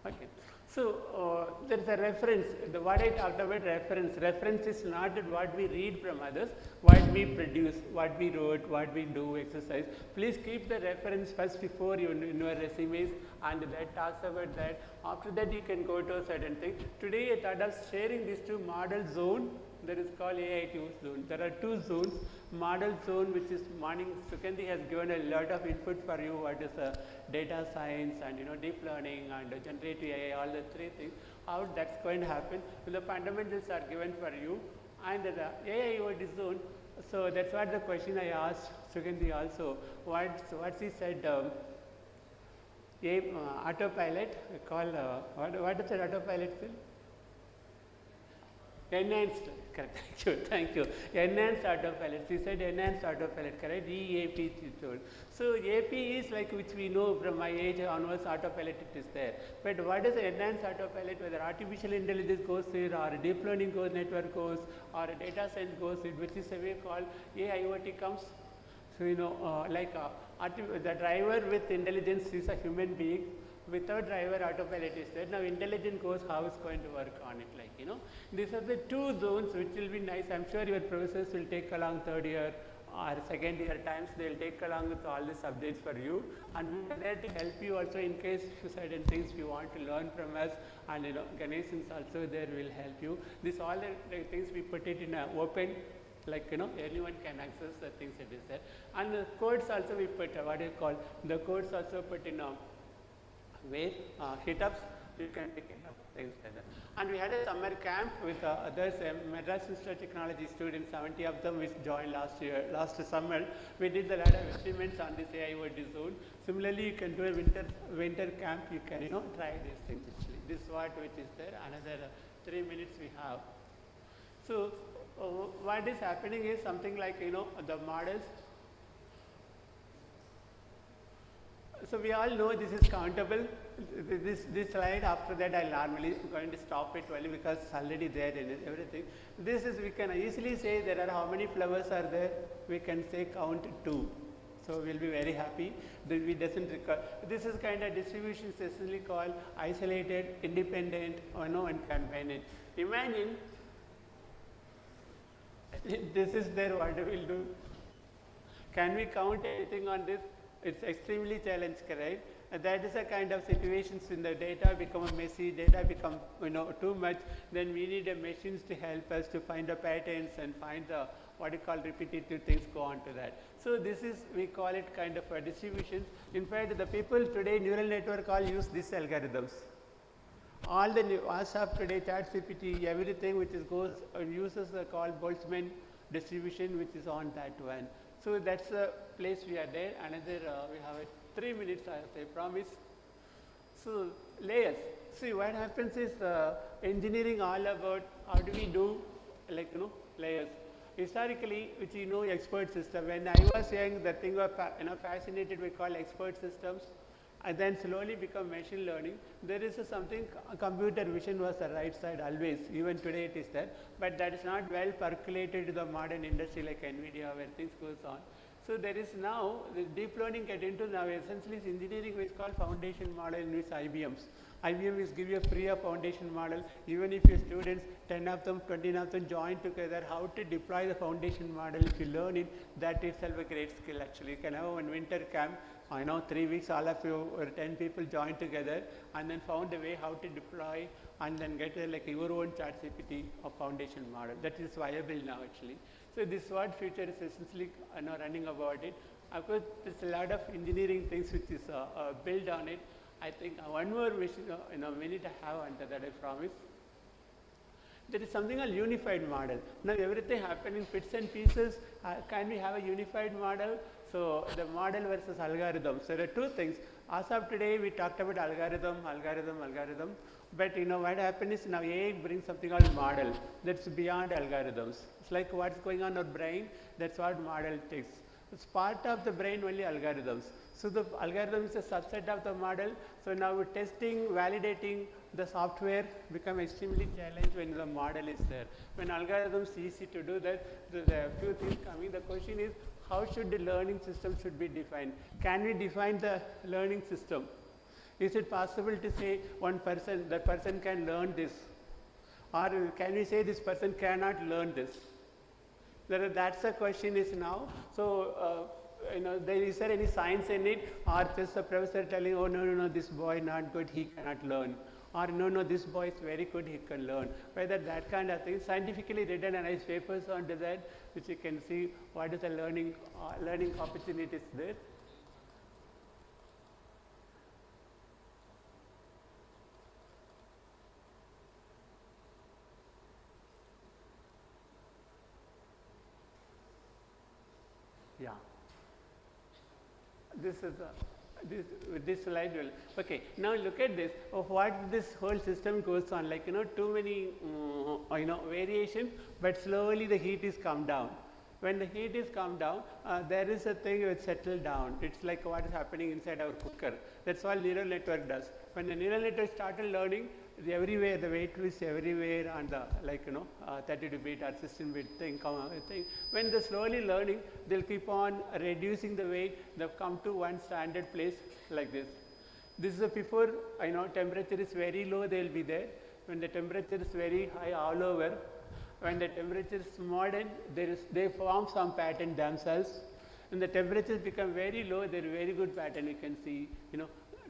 okay. So there is a reference. What I talked about reference. Reference is not what we read from others, what we produce, what we wrote, what we do, exercise. Please keep the reference first before you in your resumes, and that talks about that. After that, you can go to a certain thing. Today, I thought of sharing these two model zone. That is called AI2 zone. There are two zones. Model zone, which is morning. Sugandhi has given a lot of input for you. What is data science and deep learning and generative AI, all the three things. How that's going to happen? Well, the fundamentals are given for you, and the AI/OT zone. So that's what the question I asked Sugandhi also. What she said. Autopilot. We call what is that autopilot field? Enhanced, correct, thank you. Enhanced autopilot. She said enhanced autopilot, correct? EAP she told. So AP is like which we know from my age onwards, autopilot it is there. But what is enhanced autopilot? Whether artificial intelligence goes here, or deep learning goes, network goes, or data science goes it, which is a way called AIoT comes. So the driver with intelligence is a human being. Without driver, autopilot is there. Now intelligent goes, how it's going to work on it, These are the two zones which will be nice. I'm sure your professors will take along third year or second year times. They'll take along with all the subjects for you, and we are there to help you also in case certain things you want to learn from us, and Ganesh is also there, will help you. This all the things we put it in open, anyone can access the things that is there. And the codes also we put, what do you call, the codes also put in where hit-ups. you can pick it up, things like that. And we had a summer camp with others, Madras Institute of Technology students, 70 of them which joined last summer. We did a lot of experiments on this AIoT zone. Similarly, you can do a winter camp, you can try these things actually. This which is there, another 3 minutes we have. So what is happening is something like the models. So we all know this is countable. This slide, after that I normally going to stop it only because it's already there in everything. This is, we can easily say there are how many flowers are there. We can say count 2. So we'll be very happy that we doesn't recur. This is kind of distribution essentially called isolated, independent, and convenient. Imagine this is there, what we'll do. Can we count anything on this? It's extremely challenging, right? That is a kind of situations when the data become messy, data become too much, then we need machines to help us to find the patterns and find the what you call repetitive things go on to that. So this is, we call it kind of a distribution. In fact, the people today neural network all use these algorithms. All the WhatsApp today, ChatGPT, everything which goes uses the called Boltzmann distribution, which is on that one. So that's the place we are there. Another we have 3 minutes, I promise. So layers. See what happens is engineering all about how do we do layers. Historically, which expert system. When I was saying the thing of fascinated, we call expert systems, and then slowly become machine learning. There is something, computer vision was the right side always, even today it is there, but that is not well percolated to the modern industry like NVIDIA where things goes on. So there is now, the deep learning get into now essentially is engineering which is called foundation model in which IBM is give you a free foundation model, even if your students, 10 of them, 20 of them join together, how to deploy the foundation model, if you learn it, that itself a great skill actually. You can have one winter camp, 3 weeks, all of you or 10 people join together and then found a way how to deploy and then get like your own ChatGPT or foundation model. That is viable now actually. So this is what future is essentially running about it. Of course, there's a lot of engineering things which is built on it. I think one more mission, we need to have under that, I promise. There is something called unified model. Now everything happened in bits and pieces. Can we have a unified model? So the model versus algorithm. So there are two things. As of today, we talked about algorithm. But what happened is now AI brings something called model that's beyond algorithms. It's like what's going on in our brain. That's what model takes. It's part of the brain only algorithms. So the algorithm is a subset of the model. So now testing, validating the software become extremely challenged when the model is there. When algorithms easy to do that, there are a few things coming. The question is, how should the learning system should be defined? Can we define the learning system? Is it possible to say that person can learn this? Or can we say this person cannot learn this? That's the question is now. So, is there any science in it, or just the professor telling, oh no, this boy not good, he cannot learn, or no, this boy is very good, he can learn. Whether that kind of thing, scientifically written and nice papers onto that, which you can see what is the learning opportunities there. Yeah. This is this slide will. Okay, now look at this of what this whole system goes on. Like too many variation, but slowly the heat is come down. When the heat is come down, there is a thing which settle down. It's like what is happening inside our cooker. That's all neural network does. When the neural network started learning, everywhere the weight is everywhere on the 32-bit or 16-bit thing. When they're slowly learning, they'll keep on reducing the weight. They'll come to one standard place like this. This is before temperature is very low, they'll be there. When the temperature is very high all over, when the temperature is modern, they form some pattern themselves. When the temperatures become very low, they're very good pattern. You can see,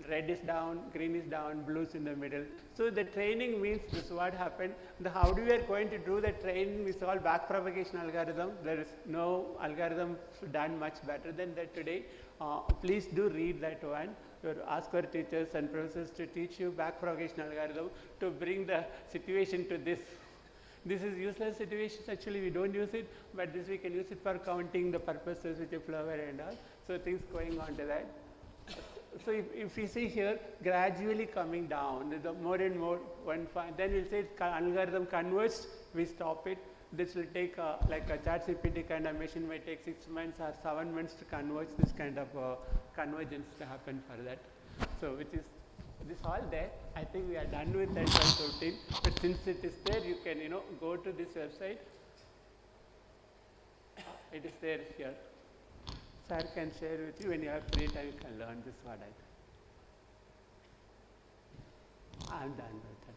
red is down, green is down, blue is in the middle. So the training means this is what happened. How do we are going to do the training is all back propagation algorithm. There is no algorithm done much better than that today. Please do read that one. you ask your teachers and professors to teach you backpropagation algorithm to bring the situation to this. This is useless situations, actually we don't use it, but this we can use it for counting the purposes with a flower and all. So things going on to that. So if we see here gradually coming down, the more and more then we'll say algorithm converges, we stop it. This will take like a ChatGPT kind of machine might take 6 months or 7 months to converge this kind of convergence to happen for that. So which is this all there. I think we are done with that 12:15. But since it is there, you can go to this website. It is there here. Sir can share with you when you have free time. You can learn this what I'm done with that.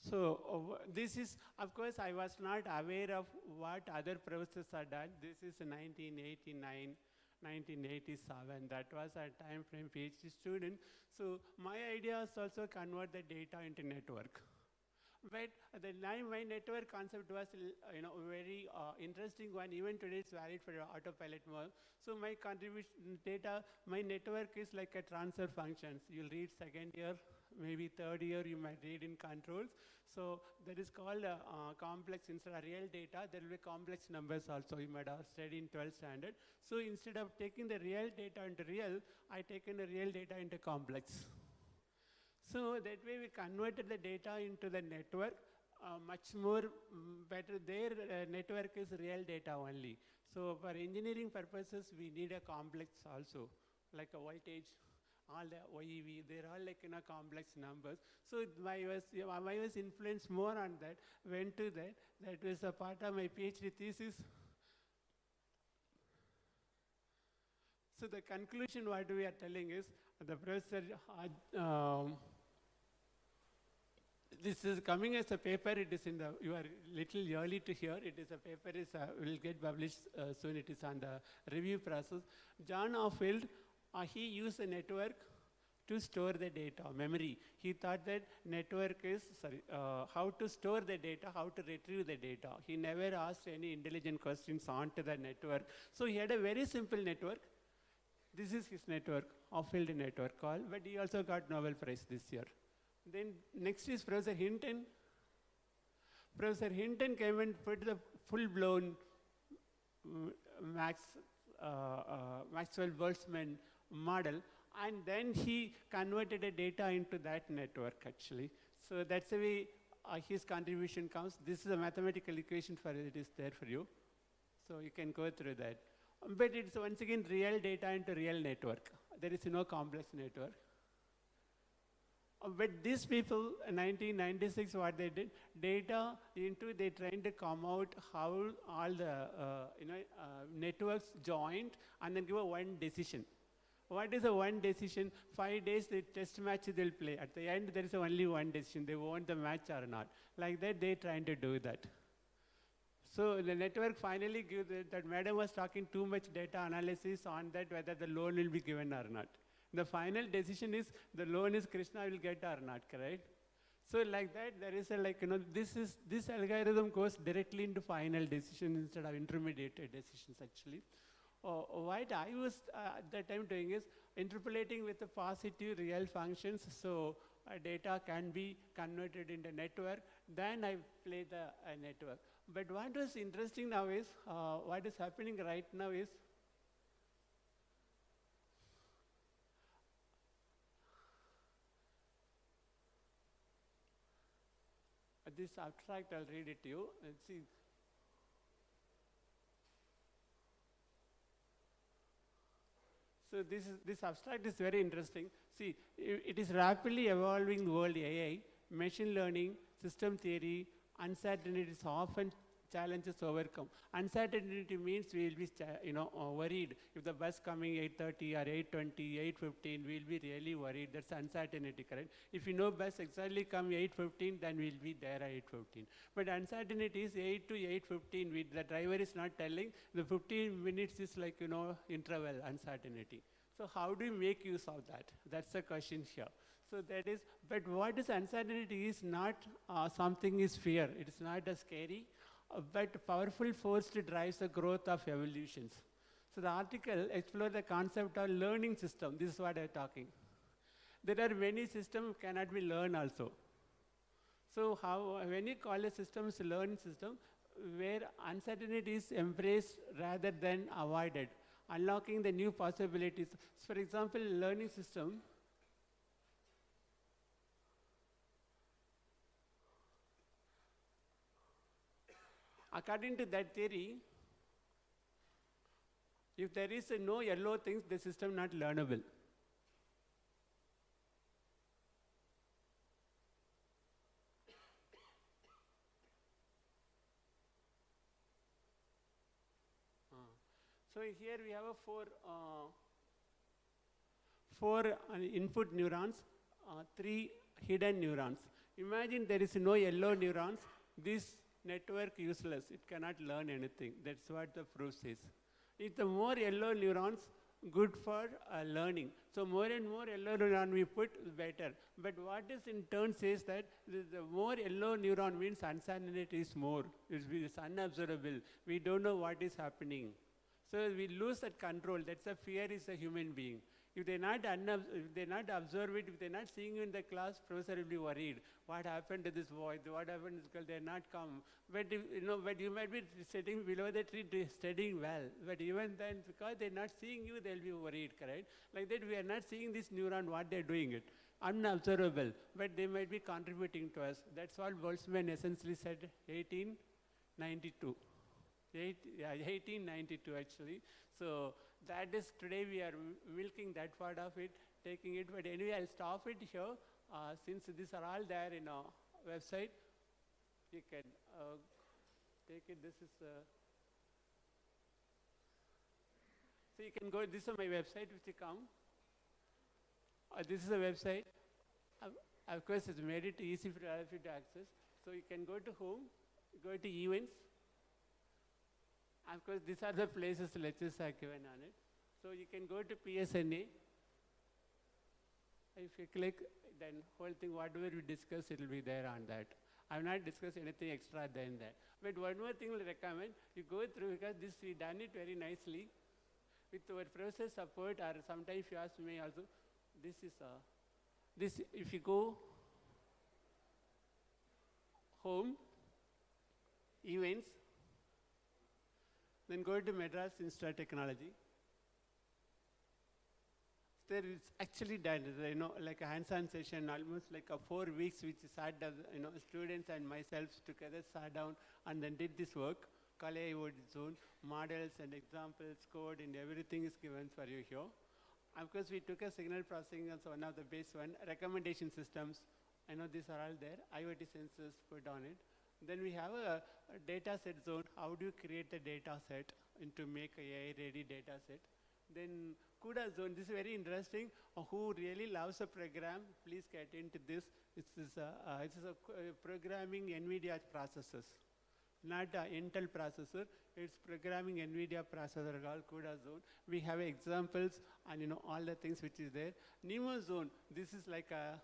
So this is, of course, I was not aware of what other professors are done. This is 1989, 1987. That was a time frame PhD student. So my idea is also convert the data into network. But my network concept was, very interesting one. Even today, it's valid for autopilot mode. So my contribution data, my network is like a transfer functions. You'll read second year, maybe third year, you might read in controls. So that is called complex. Instead of real data, there will be complex numbers also. You might have studied in 12th standard. So instead of taking the real data into real, I taken the real data into complex. So that way we converted the data into the network, much more better. Their network is real data only. So for engineering purposes, we need a complex also, like a voltage, all the OEV, they're all like complex numbers. So I was influenced more on that, went to that. That was a part of my PhD thesis. So the conclusion what we are telling is, the professor, this is coming as a paper, it is in the, you are little early to hear, it is a paper, will get published soon, it is on the review process. John Offield, he used a network to store the data, memory. He thought that network is, how to store the data, how to retrieve the data. He never asked any intelligent questions onto the network. So he had a very simple network. This is his network, Offield network called, but he also got Nobel Prize this year. Then next is Professor Hinton. Professor Hinton came and put the full-blown Maxwell-Boltzmann model, and then he converted the data into that network actually. So that's the way his contribution comes. This is a mathematical equation for it, is there for you. So you can go through that. But it's once again real data into real network. There is no complex network. But these people, in 1996, what they did, data into, they trying to come out how all the networks joined and then give a one decision. What is a one decision? 5 days the test match they'll play. At the end, there is only one decision. They want the match or not. Like that, they trying to do that. So the network finally gives that madam was talking too much data analysis on that, whether the loan will be given or not. The final decision is the loan is Krishna will get or not, correct? So like that, there is a this algorithm goes directly into final decision instead of intermediate decisions actually. What I was at that time doing is interpolating with the positive real functions, so data can be converted into network. Then I play the network. But what was interesting now is, what is happening right now is, this abstract, I'll read it to you. Let's see. So this abstract is very interesting. See, it is rapidly evolving world AI, machine learning, system theory, uncertainty is often challenges overcome. Uncertainty means we will be worried. If the bus coming 8:30 or 8:20, 8:15, we'll be really worried. That's uncertainty, correct? If you know bus exactly come 8:15, then we'll be there at 8:15. But uncertainty is 8 to 8:15. The driver is not telling. The 15 minutes is like, interval uncertainty. So how do you make use of that? That's the question here. So that is, but what is uncertainty is not something is fear. It is not a scary, but powerful force to drive the growth of evolutions. So the article explored the concept of learning system. This is what I'm talking. There are many systems cannot be learned also. So when you call a system as a learning system, where uncertainty is embraced rather than avoided, unlocking the new possibilities. So for example, learning system, according to that theory, if there is no yellow things, the system not learnable. So here we have a four input neurons, 3 hidden neurons. Imagine there is no yellow neurons, this network useless, it cannot learn anything. That's what the proof says. If the more yellow neurons, good for learning. So more and more yellow neuron we put, better. But what is in turn says that the more yellow neuron means uncertainty is more. It's unobservable. We don't know what is happening. So we lose that control. That's a fear is a human being. If they're not observe it, if they're not seeing you in the class, professor will be worried. What happened to this boy? What happened to this girl? They're not come. But but you might be sitting below the tree studying well. But even then, because they're not seeing you, they'll be worried, correct? Like that, we are not seeing this neuron, what they're doing it. Unobservable. But they might be contributing to us. That's what Boltzmann essentially said 1892. 1892 actually. So that is today we are milking that part of it, taking it. But anyway, I'll stop it here. Since these are all there in our website, you can take it. This is so you can go. This is my website which you come. This is a website. Of course, it's made it easy for all of you to access. So you can go to home, go to events. Of course, these are the places lectures are given on it. So you can go to PSNA. If you click, then whole thing, whatever we discuss, it will be there on that. I have not discussed anything extra than that. But one more thing I will recommend, you go through, because this we done it very nicely. With our process support, or sometimes if you ask me also, this is this, if you go home, events, then go to Madras Institute of Technology. There is actually done, like a hands-on session, almost like 4 weeks, which sat, students and myself together sat down and then did this work. Kale zone, models and examples, code, and everything is given for you here. Of course, we took a signal processing as one of the base one, recommendation systems. I know these are all there. IoT sensors put on it. Then we have a data set zone. How do you create a data set and to make a AI-ready data set? Then CUDA zone. This is very interesting. Who really loves a program, please get into this. It's a programming NVIDIA processors. Not an Intel processor, it's programming NVIDIA processor called CUDA zone. We have examples and all the things which is there. Nemo zone, this is like a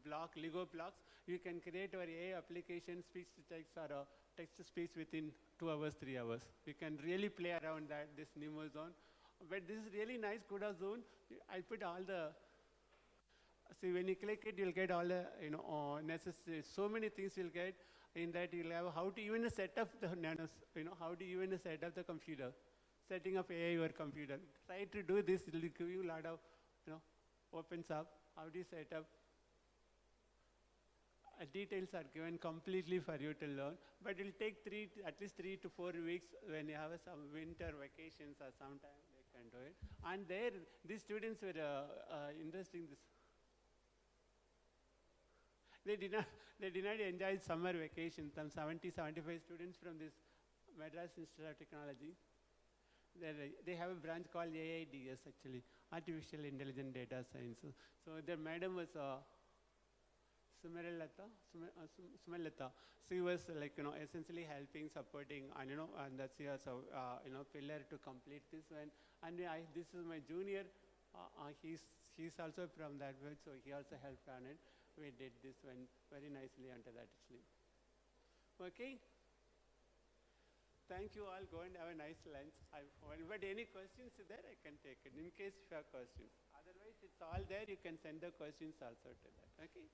block, Lego blocks. You can create our AI application, speech to text or text to speech within 2 hours, 3 hours. You can really play around that, this Nemo zone. But this is really nice CUDA zone. I put all the, see when you click it, you'll get all the necessary, so many things you'll get. In that you'll have how to even set up the nanos, how to even set up the computer, setting up AI or computer. Try to do this, it will give you a lot of, opens up, how do you set up. Details are given completely for you to learn, but it will take at least 3 to 4 weeks when you have some winter vacations or sometime they can do it. And there, these students were interesting this. They did not enjoy summer vacation. Some 70, 75 students from this Madras Institute of Technology. They have a branch called AIDS actually, Artificial Intelligent Data Science. So their madam was Sumelata. She was like essentially helping, supporting, and that's she was a pillar to complete this one. And this is my junior. He's also from that way, so he also helped on it. We did this one very nicely under that actually. Okay. Thank you all. Go and have a nice lunch. But any questions there, I can take it in case you have questions. Otherwise, it's all there. You can send the questions also to that. Okay.